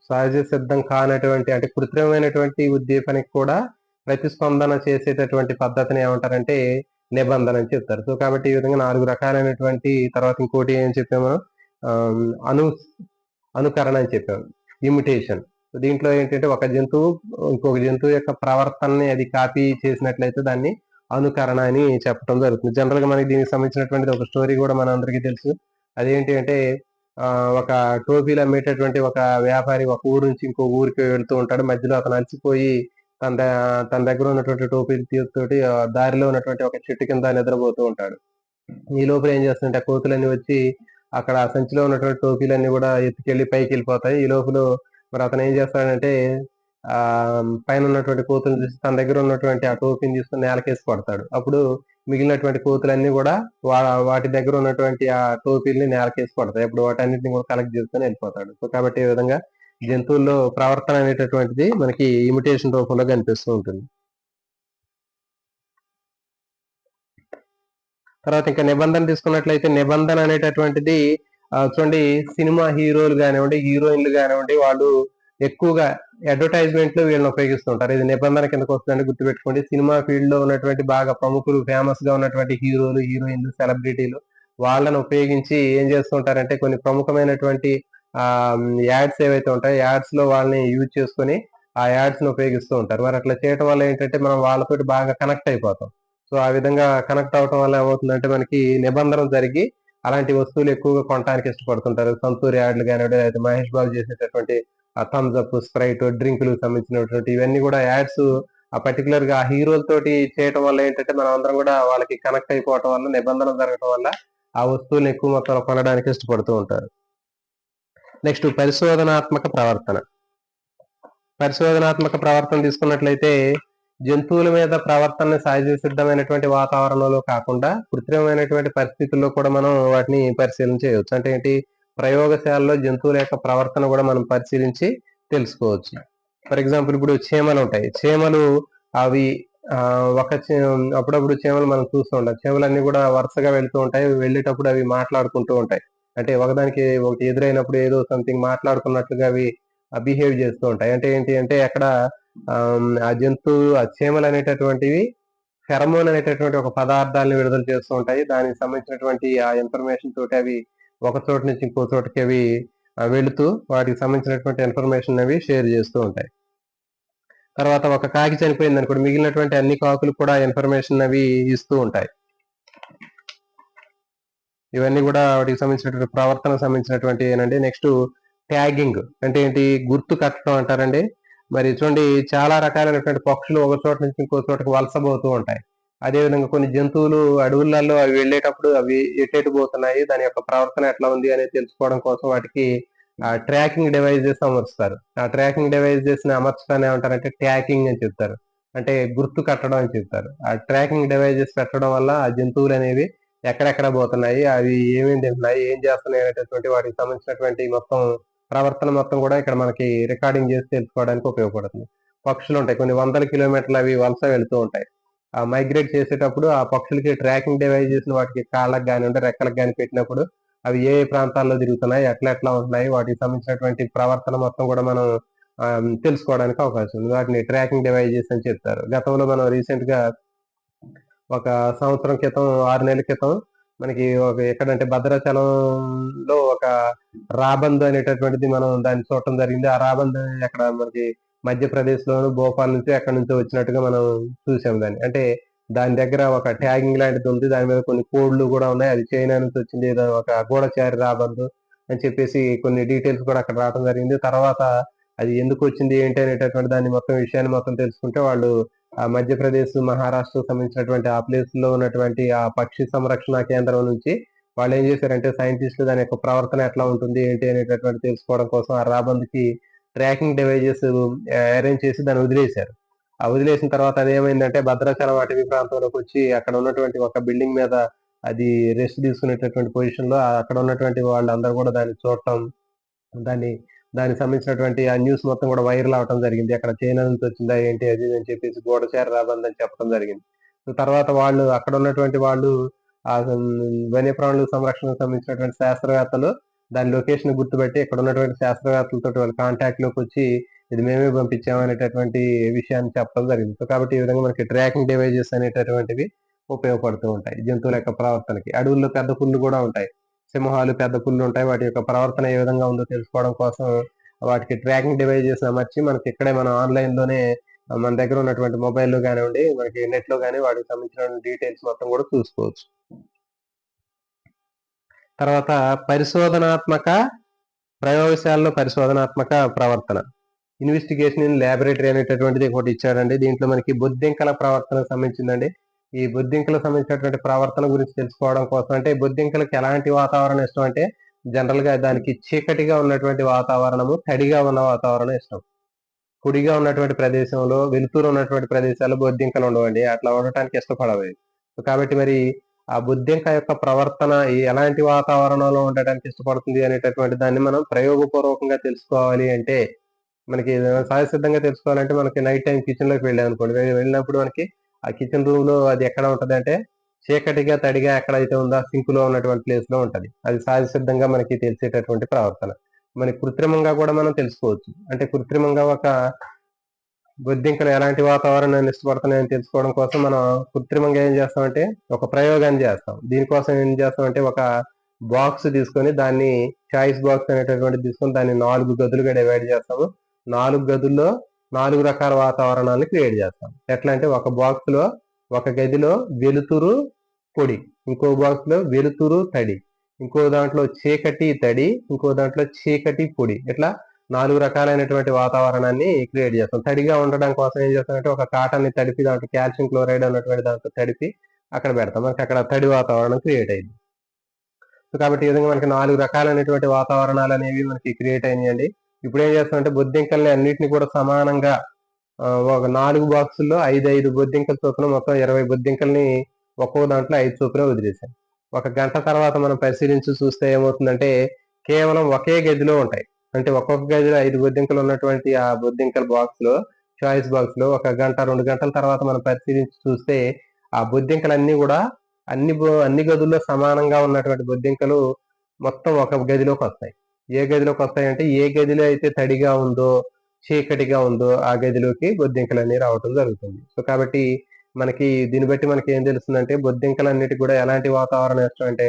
సహజ సిద్ధం కానటువంటి అంటే కృత్రిమైనటువంటి ఉద్దీపనకి కూడా ప్రతిస్పందన చేసేటటువంటి పద్ధతిని ఏమంటారంటే నిబంధన అని చెప్తారు. సో కాబట్టి ఈ విధంగా 4 రకాలైనటువంటి, తర్వాత ఇంకోటి ఏం చెప్పాము, అను అనుకరణ అని చెప్పాము, ఇమిటేషన్. దీంట్లో ఏంటంటే ఒక జంతువు ఇంకొక జంతువు యొక్క ప్రవర్తనని అది కాపీ చేసినట్లయితే దాన్ని అనుకరణ అని చెప్పడం జరుగుతుంది. జనరల్ గా మనకి దీనికి సంబంధించినటువంటి ఒక స్టోరీ కూడా మన అందరికీ తెలుసు. అదేంటి అంటే ఒక టోపీలు అమ్మేటటువంటి ఒక వ్యాపారి ఒక ఊరు నుంచి ఇంకో ఊరికి వెళ్తూ ఉంటాడు. మధ్యలో అతను అలసిపోయి తన దగ్గర ఉన్నటువంటి టోపీలు తోటి దారిలో ఉన్నటువంటి ఒక చెట్టు కింద నిద్రపోతూ ఉంటాడు. ఈ లోపల ఏం చేస్తుంటే ఆ కోతులన్నీ వచ్చి అక్కడ ఆ సంచిలో ఉన్నటువంటి టోపీలన్నీ కూడా ఎత్తుకెళ్లి పైకి వెళ్ళిపోతాయి. ఈ లోపల మరి అతను ఏం చేస్తాడంటే పైన ఉన్నటువంటి కోతులను చూసి తన దగ్గర ఉన్నటువంటి ఆ టోపీని తీసుకుని నేలకేసి కొడతాడు. అప్పుడు మిగిలినటువంటి కోతులన్నీ కూడా వాటి దగ్గర ఉన్నటువంటి ఆ టోపీల్ని నేలకేసి కొడతాయి. అప్పుడు వాటన్నిటిని కూడా కలెక్ట్ చేసుకొని వెళ్ళిపోతాడు. సో కాబట్టి ఈ విధంగా జంతువుల్లో ప్రవర్తన అనేటటువంటిది మనకి ఇమిటేషన్ రూపంలో కనిపిస్తూ ఉంటుంది. తర్వాత ఇంకా నిబంధన తీసుకున్నట్లయితే నిబంధన అనేటటువంటిది చూడండి, సినిమా హీరోలు కానివ్వండి, హీరోయిన్లు కానివ్వండి, వాళ్ళు ఎక్కువగా అడ్వర్టైజ్మెంట్ లో వీళ్ళని ఉపయోగిస్తుంటారు. ఇది నిబంధన కిందకు వస్తుందని గుర్తుపెట్టుకోండి. సినిమా ఫీల్డ్ లో ఉన్నటువంటి బాగా ప్రముఖులు, ఫేమస్ గా ఉన్నటువంటి హీరోలు, హీరోయిన్లు, సెలబ్రిటీలు వాళ్ళని ఉపయోగించి ఏం చేస్తుంటారంటే కొన్ని ప్రముఖమైనటువంటి యాడ్స్ ఏవైతే ఉంటాయో యాడ్స్ లో వాళ్ళని యూజ్ చేసుకొని ఆ యాడ్స్ ని ఉపయోగిస్తూ ఉంటారు. మరి అట్లా చేయడం వల్ల ఏంటంటే మనం వాళ్ళతోటి బాగా కనెక్ట్ అయిపోతాం. సో ఆ విధంగా కనెక్ట్ అవటం వల్ల ఏమవుతుందంటే మనకి నిబంధన జరిగి అలాంటి వస్తువులు ఎక్కువగా కొనడానికి ఇష్టపడుతుంటారు. సంతూర్ యాడ్లు కానివ్వండి, లేదా మహేష్ బాబు చేసేటటువంటి థమ్స్ అప్, స్ప్రైట్, డ్రింకులకు సంబంధించినటువంటి ఇవన్నీ కూడా యాడ్స్ ఆ పర్టికులర్ గా ఆ హీరోలతోటి చేయటం వల్ల ఏంటంటే మనం అందరం కూడా వాళ్ళకి కనెక్ట్ అయిపోవటం వల్ల, నిబంధన జరగటం వల్ల ఆ వస్తువులను ఎక్కువ మొత్తంలో కొనడానికి ఇష్టపడుతూ ఉంటారు. నెక్స్ట్ పరిశోధనాత్మక ప్రవర్తన. పరిశోధనాత్మక ప్రవర్తన తీసుకున్నట్లయితే జంతువుల మీద ప్రవర్తనని సహజ సిద్ధమైనటువంటి వాతావరణంలో కాకుండా కృత్రిమమైనటువంటి పరిస్థితుల్లో కూడా మనం వాటిని పరిశీలన చేయవచ్చు. అంటే ఏంటి, ప్రయోగశాలలో జంతువుల యొక్క ప్రవర్తన కూడా మనం పరిశీలించి తెలుసుకోవచ్చు. ఫర్ ఎగ్జాంపుల్ ఇప్పుడు చీమలు ఉంటాయి. చీమలు అవి అప్పుడప్పుడు చీమలు మనం చూస్తూ ఉంటాం. చీమలన్నీ కూడా వరుసగా వెళ్తూ ఉంటాయి. వెళ్ళేటప్పుడు అవి మాట్లాడుకుంటూ ఉంటాయి. అంటే ఒకదానికి ఒకటి ఎదురైనప్పుడు ఏదో సంథింగ్ మాట్లాడుకున్నట్లుగా అవి బిహేవ్ చేస్తూ ఉంటాయి. అంటే ఏంటి అంటే అక్కడ ఆ చీమలు అనేటటువంటివి ఫెరమోన్ అనేటటువంటి ఒక పదార్థాలను విడుదల చేస్తూ ఉంటాయి. దానికి సంబంధించినటువంటి ఆ ఇన్ఫర్మేషన్ తోటి అవి ఒక చోట నుంచి ఇంకో చోటకి అవి వెళుతూ వాటికి సంబంధించినటువంటి ఇన్ఫర్మేషన్ అవి షేర్ చేస్తూ ఉంటాయి. తర్వాత ఒక కాకి చనిపోయింది అనుకోండి, మిగిలినటువంటి అన్ని కాకులు కూడా ఇన్ఫర్మేషన్ అవి ఇస్తూ ఉంటాయి. ఇవన్నీ కూడా వాటికి సంబంధించినటువంటి ప్రవర్తనకు సంబంధించినటువంటి ఏనండి. నెక్స్ట్ ట్యాగింగ్ అంటే ఏంటి, గుర్తు కట్టడం అంటారండి. మరి చూడండి, చాలా రకాలైనటువంటి పక్షులు ఒక చోట నుంచి ఇంకో చోటకి వలసపోతూ ఉంటాయి. అదేవిధంగా కొన్ని జంతువులు అడవులలో అవి వెళ్ళేటప్పుడు అవి ఎటెటు పోతున్నాయి, దాని యొక్క ప్రవర్తన ఎట్లా ఉంది అనేది తెలుసుకోవడం కోసం వాటికి ట్రాకింగ్ డివైజెస్ అమరుస్తారు. ఆ ట్రాకింగ్ డివైజెస్ ని అమర్చడాన్ని ఏమంటారంటే ట్యాకింగ్ అని చెప్తారు. అంటే గుర్తు కట్టడం అని చెప్తారు. ఆ ట్రాకింగ్ డివైజెస్ పెట్టడం వల్ల ఆ జంతువులు అనేవి ఎక్కడెక్కడ పోతున్నాయి, అవి ఏమేమి తింటున్నాయి, ఏం చేస్తున్నాయి అనేటటువంటి వాటికి సంబంధించినటువంటి మొత్తం ప్రవర్తన మొత్తం కూడా ఇక్కడ మనకి రికార్డింగ్ చేసి తెలుసుకోవడానికి ఉపయోగపడుతుంది. పక్షులు ఉంటాయి, కొన్ని వందల కిలోమీటర్లు అవి వలస వెళ్తూ ఉంటాయి. ఆ మైగ్రేట్ చేసేటప్పుడు ఆ పక్షులకి ట్రాకింగ్ డివైజెస్ వాటికి కాళ్ళకి కానివ్వండి, రెక్కలకు కానీ పెట్టినప్పుడు అవి ఏ ప్రాంతాల్లో తిరుగుతున్నాయి, ఎట్లా ఉంటున్నాయి, వాటికి సంబంధించినటువంటి ప్రవర్తన మొత్తం కూడా మనం తెలుసుకోవడానికి అవకాశం ఉంది. వాటిని ట్రాకింగ్ డివైజెస్ అని చెప్తారు. గతంలో మనం రీసెంట్ గా ఒక సంవత్సరం క్రితం, 6 నెలల క్రితం మనకి ఎక్కడంటే భద్రాచలంలో ఒక రాబందు అనేటటువంటిది మనం దాన్ని చూడటం జరిగింది. ఆ రాబందు ఎక్కడ మనకి మధ్యప్రదేశ్ లోను, భోపాల్ నుంచి ఎక్కడి నుంచో వచ్చినట్టుగా మనం చూసాం దాన్ని. అంటే దాని దగ్గర ఒక ట్యాగింగ్ లాంటిది ఉంది. దాని మీద కొన్ని కోడ్లు కూడా ఉన్నాయి. అది చైనా నుంచి వచ్చింది, ఏదో ఒక గూఢచారి రాబందు అని చెప్పేసి కొన్ని డీటెయిల్స్ కూడా అక్కడ రావడం జరిగింది. తర్వాత అది ఎందుకు వచ్చింది ఏంటి అనేటటువంటి దాన్ని మొత్తం విషయాన్ని మొత్తం తెలుసుకుంటే వాళ్ళు ఆ మధ్యప్రదేశ్, మహారాష్ట్రకు సంబంధించినటువంటి ఆ ప్లేస్ లో ఉన్నటువంటి ఆ పక్షి సంరక్షణ కేంద్రం నుంచి వాళ్ళు ఏం చేశారంటే సైంటిస్టులు దాని యొక్క ప్రవర్తన ఎట్లా ఉంటుంది ఏంటి అనేటటువంటి తెలుసుకోవడం కోసం ఆ రాబందుకి ట్రాకింగ్ డివైజెస్ అరేంజ్ చేసి దాన్ని వదిలేశారు. ఆ వదిలేసిన తర్వాత అది ఏమైందంటే భద్రాచలం అటవీ ప్రాంతంలోకి వచ్చి అక్కడ ఉన్నటువంటి ఒక బిల్డింగ్ మీద అది రెస్ట్ తీసుకునేటటువంటి పొజిషన్ లో అక్కడ ఉన్నటువంటి వాళ్ళందరూ కూడా దాన్ని చూడటం, దాన్ని దానికి సంబంధించినటువంటి ఆ న్యూస్ మొత్తం కూడా వైరల్ అవడం జరిగింది. అక్కడ చైనా నుంచి వచ్చిందా ఏంటి అది ఇది అని చెప్పేసి గూఢచారి రాబందని చెప్పడం జరిగింది. సో తర్వాత వాళ్ళు అక్కడ ఉన్నటువంటి వాళ్ళు ఆ వన్యప్రాణుల సంరక్షణకు సంబంధించినటువంటి శాస్త్రవేత్తలు దాని లొకేషన్ గుర్తుపెట్టి ఇక్కడ ఉన్నటువంటి శాస్త్రవేత్తలతో వాళ్ళు కాంటాక్ట్ లోకి వచ్చి ఇది మేమే పంపించాము అనేటటువంటి విషయాన్ని చెప్పడం జరిగింది. సో కాబట్టి ఈ విధంగా మనకి ట్రాకింగ్ డివైజెస్ అనేటటువంటివి ఉపయోగపడుతూ ఉంటాయి జంతువుల యొక్క ప్రవర్తనకి. అడవుల్లో పెద్ద పుళ్ళు కూడా ఉంటాయి, సింహాలు, పెద్ద పుళ్ళు ఉంటాయి. వాటి యొక్క ప్రవర్తన ఏ విధంగా ఉందో తెలుసుకోవడం కోసం వాటికి ట్రాకింగ్ డివైజెస్ అమర్చి మనకి ఇక్కడే మనం ఆన్లైన్ లోనే మన దగ్గర ఉన్నటువంటి మొబైల్లో కానివ్వండి, మనకి నెట్ లో కానీ వాటికి సంబంధించిన డీటెయిల్స్ మొత్తం కూడా చూసుకోవచ్చు. తర్వాత పరిశోధనాత్మక ప్రయోగశాలలో పరిశోధనాత్మక ప్రవర్తన, ఇన్వెస్టిగేషన్ ఇన్ ల్యాబొరేటరీ అనేటటువంటిది ఒకటి ఇచ్చాడండి. దీంట్లో మనకి బొద్దింకల ప్రవర్తనకు సంబంధించిందండి. ఈ బొద్దింకలకు సంబంధించినటువంటి ప్రవర్తన గురించి తెలుసుకోవడం కోసం, అంటే బొద్దింకలకి ఎలాంటి వాతావరణం ఇష్టం అంటే జనరల్ గా దానికి చీకటిగా ఉన్నటువంటి వాతావరణము, తడిగా ఉన్న వాతావరణం ఇష్టం. పొడిగా ఉన్నటువంటి ప్రదేశంలో, వెలుతురు ఉన్నటువంటి ప్రదేశాల్లో బొద్దింకలు ఉండవండి, అట్లా ఉండటానికి ఇష్టపడవు. కాబట్టి మరి ఆ బొద్దింక యొక్క ప్రవర్తన ఎలాంటి వాతావరణంలో ఉండటానికి ఇష్టపడుతుంది అనేటటువంటి దాన్ని మనం ప్రయోగపూర్వకంగా తెలుసుకోవాలి అంటే మనకి సహజసిద్ధంగా తెలుసుకోవాలంటే మనకి నైట్ టైం కిచెన్ లోకి వెళ్ళాం అనుకోండి, వెళ్ళినప్పుడు మనకి ఆ కిచెన్ రూమ్ లో అది ఎక్కడ ఉంటది అంటే చీకటిగా తడిగా ఎక్కడైతే ఉందో సింక్ లో ఉన్నటువంటి ప్లేస్ లో ఉంటది. అది సహజసిద్ధంగా మనకి తెలిసేటటువంటి ప్రవర్తన. మనకి కృత్రిమంగా కూడా మనం తెలుసుకోవచ్చు. అంటే కృత్రిమంగా ఒక బొద్దింకలు ఎలాంటి వాతావరణాన్ని ఇష్టపడుతున్నాయని తెలుసుకోవడం కోసం మనం కృత్రిమంగా ఏం చేస్తామంటే ఒక ప్రయోగాన్ని చేస్తాం. దీనికోసం ఏం చేస్తామంటే ఒక బాక్స్ తీసుకొని దాన్ని చాయిస్ బాక్స్ అనేటటువంటిది తీసుకొని దాన్ని 4 గదులుగా డివైడ్ చేస్తాము. 4 గదుల్లో 4 రకాల వాతావరణాలను క్రియేట్ చేస్తాం. ఎట్లా అంటే ఒక బాక్స్ లో ఒక గదిలో వెలుతురు పొడి, ఇంకో బాక్స్ లో వెలుతురు తడి, ఇంకో దాంట్లో చీకటి తడి, ఇంకో దాంట్లో చీకటి పొడి. ఇట్లా 4 రకాలైనటువంటి వాతావరణాన్ని క్రియేట్ చేస్తాం. తడిగా ఉండడం కోసం ఏం చేస్తామంటే ఒక కాటన్ ని తడిపి దాంట్లో కాల్షియం క్లోరైడ్ అన్నటువంటి దాంట్లో తడిపి అక్కడ పెడతాం. మనకి అక్కడ తడి వాతావరణం క్రియేట్ అయింది. సో కాబట్టి ఈ విధంగా మనకి 4 రకాలైనటువంటి వాతావరణాలు అనేవి మనకి క్రియేట్ అయినాయండి. ఇప్పుడు ఏం చేస్తామంటే బొద్దింకల్ని అన్నిటిని కూడా సమానంగా ఒక 4 బాక్సుల్లో 5 బొద్దింకల చొప్పున మొత్తం 20 బొద్దింకల్ని ఒక్కో దాంట్లో 5 చొప్పున వదిలేసాం. ఒక గంట తర్వాత మనం పరిశీలించి చూస్తే ఏమవుతుందంటే కేవలం ఒకే గదిలో ఉంటాయి. అంటే ఒక్కొక్క గదిలో 5 బొద్దింకలు ఉన్నటువంటి ఆ బొద్దింకల బాక్స్ లో చాయిస్ బాక్స్ లో ఒక గంట 2 గంటల తర్వాత మనం పరిశీలించి చూస్తే ఆ బొద్దింకలన్నీ కూడా అన్ని గదుల్లో సమానంగా ఉన్నటువంటి బొద్దింకలు మొత్తం ఒక గదిలోకి వస్తాయి. ఏ గదిలోకి వస్తాయంటే ఏ గదిలో అయితే తడిగా ఉందో చీకటిగా ఉందో ఆ గదిలోకి బొద్దింకలన్నీ రావటం జరుగుతుంది. సో కాబట్టి మనకి దీన్ని బట్టి మనకి ఏం తెలుస్తుందంటే బొద్దింకలన్నిటికి కూడా ఎలాంటి వాతావరణం ఇష్టం అంటే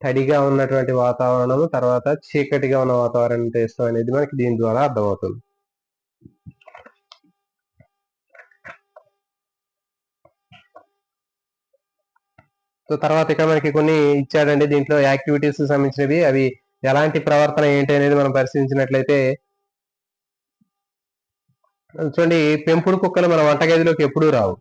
తడిగా ఉన్నటువంటి వాతావరణం, తర్వాత చీకటిగా ఉన్న వాతావరణం ఇష్టం అనేది మనకి దీని ద్వారా అర్థమవుతుంది. సో తర్వాత ఇక్కడ మనకి కొన్ని ఇచ్చాడండి దీంట్లో యాక్టివిటీస్ సంబంధించినవి. అవి ఎలాంటి ప్రవర్తన ఏంటి అనేది మనం పరిశీలించినట్లయితే చూడండి, పెంపుడు కుక్కలు మన వంటగదిలోకి ఎప్పుడూ రావు.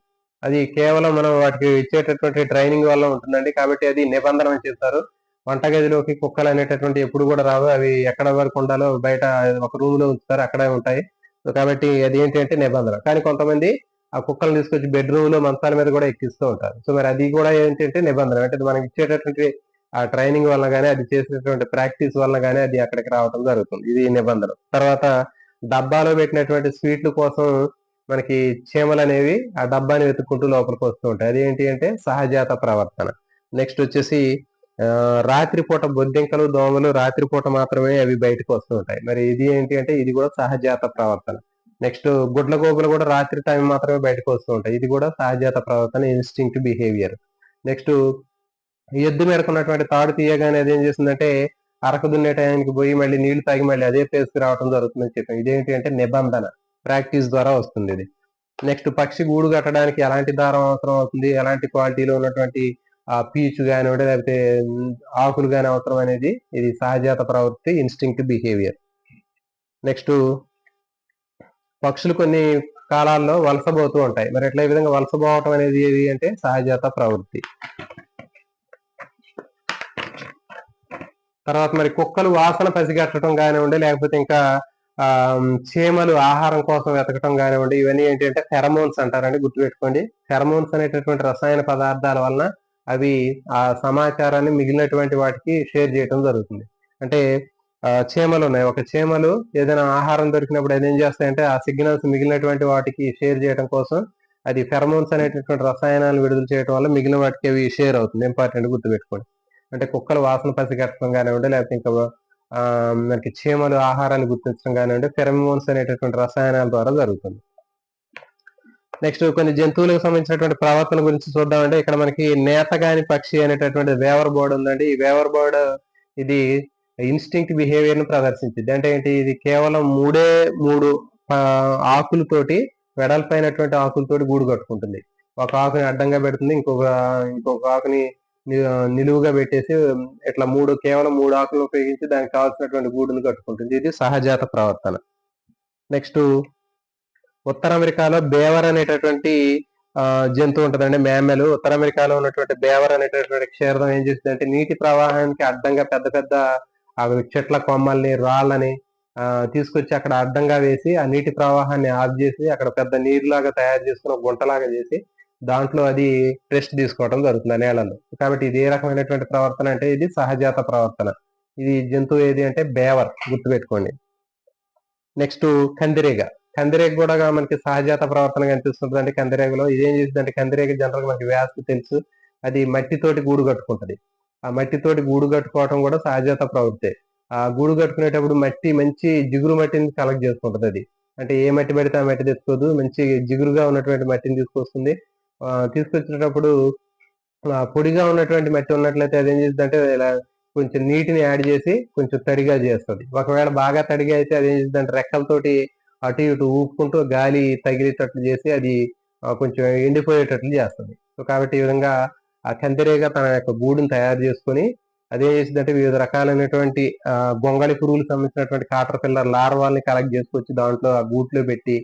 అది కేవలం మనం వాటికి ఇచ్చేటటువంటి ట్రైనింగ్ వల్ల ఉంటుందండి. కాబట్టి అది నిబంధన అని చెప్తారు. వంటగదిలోకి కుక్కలు అనేటటువంటి ఎప్పుడు కూడా రావు. అవి ఎక్కడ వరకు ఉండాలో బయట ఒక రూమ్ లో ఉంచుతారు, అక్కడే ఉంటాయి. సో కాబట్టి అది ఏంటంటే నిబంధన. కానీ కొంతమంది ఆ కుక్కలను తీసుకొచ్చి బెడ్రూమ్ లో మంచాల మీద కూడా ఎక్కిస్తూ ఉంటారు. సో మరి అది కూడా ఏంటంటే నిబంధన. అంటే మనం ఇచ్చేటటువంటి ఆ ట్రైనింగ్ వల్ల గానీ, అది చేసేటటువంటి ప్రాక్టీస్ వల్ల గానీ అది అక్కడికి రావడం జరుగుతుంది. ఇది నిబంధన. తర్వాత డబ్బాలో పెట్టినటువంటి స్వీట్ల కోసం మనకి చీమలు అనేవి ఆ డబ్బాని వెతుక్కుంటూ లోపలికి వస్తూ ఉంటాయి. అది ఏంటి అంటే సహజాత ప్రవర్తన. నెక్స్ట్ వచ్చేసి రాత్రిపూట బొద్దింకలు, దోమలు రాత్రిపూట మాత్రమే అవి బయటకు వస్తూ ఉంటాయి. మరి ఇది ఏంటి అంటే ఇది కూడా సహజాత ప్రవర్తన. నెక్స్ట్ గుడ్లగూబలు కూడా రాత్రి టైం మాత్రమే బయటకు వస్తూ ఉంటాయి. ఇది కూడా సహజాత ప్రవర్తన, ఇన్స్టింక్ట్ బిహేవియర్. నెక్స్ట్ ఎద్దు మేడకున్నటువంటి తాడు తీయగానే అది ఏం చేస్తుందంటే అరకు దున్నే టయానికి పోయి మళ్ళీ నీళ్లు తాగి మళ్ళీ అదే ప్లేస్ కి రావడం జరుగుతుందని చెప్పాం. ఇదేంటి అంటే నిబంధన, ప్రాక్టీస్ ద్వారా వస్తుంది ఇది. నెక్స్ట్ పక్షి గూడు కట్టడానికి ఎలాంటి దారం అవసరం అవుతుంది, ఎలాంటి క్వాలిటీలో ఉన్నటువంటి పీచు కానివ్వండి లేకపోతే ఆకులు కాని అవసరం అనేది ఇది సహజాత ప్రవృత్తి, ఇన్స్టింక్ట్ బిహేవియర్. నెక్స్ట్ పక్షులు కొన్ని కాలాల్లో వలసపోతూ ఉంటాయి. మరి ఎట్లా ఈ విధంగా వలసపోవటం అనేది ఏది అంటే సహజాత ప్రవృత్తి. తర్వాత మరి కుక్కలు వాసన పసిగట్టడం కానివ్వండి లేకపోతే ఇంకా చీమలు ఆహారం కోసం వెతకటం కానివ్వండి, ఇవన్నీ ఏంటి అంటే ఫెరమోన్స్ అంటారండి, గుర్తుపెట్టుకోండి. ఫెరమోన్స్ అనేటటువంటి రసాయన పదార్థాల వలన అవి ఆ సమాచారాన్ని మిగిలినటువంటి వాటికి షేర్ చేయడం జరుగుతుంది. అంటే చీమలు ఉన్నాయి, ఒక చీమలు ఏదైనా ఆహారం దొరికినప్పుడు అది ఏం చేస్తాయంటే ఆ సిగ్నల్స్ మిగిలినటువంటి వాటికి షేర్ చేయడం కోసం అది ఫెరమోన్స్ అనేటటువంటి రసాయనాలు విడుదల చేయడం వల్ల మిగిలిన వాటికి అవి షేర్ అవుతుంది. ఇంపార్టెంట్, గుర్తుపెట్టుకోండి. అంటే కుక్కలు వాసన పసిగట్టడం కానివ్వండి లేకపోతే ఇంకా మనకి చీమలు ఆహారాన్ని గుర్తించడం కానివ్వండి ఫెరమోన్స్ అనేటటువంటి రసాయనాల ద్వారా జరుగుతుంది. నెక్స్ట్ కొన్ని జంతువులకు సంబంధించినటువంటి ప్రవర్తన గురించి చూద్దామంటే ఇక్కడ మనకి నేతగాని పక్షి అనేటటువంటి వేవర్ బర్డ్ ఉందండి. ఈ వేవర్ బర్డ్ ఇది ఇన్స్టింక్ట్ బిహేవియర్ ని ప్రదర్శించింది. అంటే ఏంటి, ఇది కేవలం మూడు ఆకులతోటి వెడల్పైనటువంటి ఆకులతోటి గూడు కట్టుకుంటుంది. ఒక ఆకుని అడ్డంగా పెడుతుంది, ఇంకొక ఆకుని నిలువుగా పెట్టేసి ఇట్లా కేవలం 3 ఆకులను ఉపయోగించి దానికి కావాల్సినటువంటి గూడును కట్టుకుంటుంది. ఇది సహజాత ప్రవర్తన. నెక్స్ట్ ఉత్తర అమెరికాలో బేవర్ అనేటటువంటి జంతువు ఉంటుందండి, మ్యామెల్. ఉత్తర అమెరికాలో ఉన్నటువంటి బేవర్ అనేటటువంటి క్షీరదం ఏం చేస్తుందంటే నీటి ప్రవాహానికి అడ్డంగా పెద్ద పెద్ద చెట్ల కొమ్మల్ని రాళ్ళని తీసుకొచ్చి అక్కడ అడ్డంగా వేసి ఆ నీటి ప్రవాహాన్ని ఆఫ్ చేసి అక్కడ పెద్ద నీరులాగా తయారు చేసుకుని ఒక గుంటలాగా చేసి దాంట్లో అది రెస్ట్ తీసుకోవడం జరుగుతుంది నేలలో. కాబట్టి ఇది ఏ రకమైనటువంటి ప్రవర్తన అంటే ఇది సహజాత ప్రవర్తన. ఇది జంతువు ఏది అంటే బేవర్, గుర్తుపెట్టుకోండి. నెక్స్ట్ కందిరేగ కూడా మనకి సహజాత ప్రవర్తన కనిపిస్తుంది. అంటే కందిరేగలో ఇదేం చేస్తుంది అంటే కందిరేగ జనరల్ మనకి వ్యాప్తి తెలుసు, అది మట్టితోటి గూడు కట్టుకుంటది. ఆ మట్టితోటి గూడు కట్టుకోవడం కూడా సహజాత ప్రవృత్తే. ఆ గూడు కట్టుకునేటప్పుడు మంచి జిగురు మట్టిని కలెక్ట్ చేసుకుంటది అది. అంటే ఏ మట్టి పడితే ఆ మట్టి తెచ్చుకోదు, మంచి జిగురుగా ఉన్నటువంటి మట్టిని తీసుకొస్తుంది. తీసుకొచ్చేటప్పుడు పొడిగా ఉన్నటువంటి మట్టి ఉన్నట్లయితే అది ఏం చేస్తుంది అంటే ఇలా కొంచెం నీటిని యాడ్ చేసి కొంచెం తడిగా చేస్తుంది. ఒకవేళ బాగా తడిగా అయితే అది ఏం చేస్తుంది అంటే రెక్కలతోటి అటు ఇటు ఊపుకుంటూ గాలి తగిలేటట్లు చేసి అది కొంచెం ఎండిపోయేటట్లు చేస్తుంది. సో కాబట్టి ఈ విధంగా ఆ కందిరీగ తన యొక్క గూడుని తయారు చేసుకొని అదేం చేసిందంటే వివిధ రకాలైనటువంటి గొంగళి పురుగులకు సంబంధించినటువంటి కాటర్ పిల్లర్ లార్వాల్ని కలెక్ట్ చేసుకొచ్చి దాంట్లో ఆ గూట్లో పెట్టి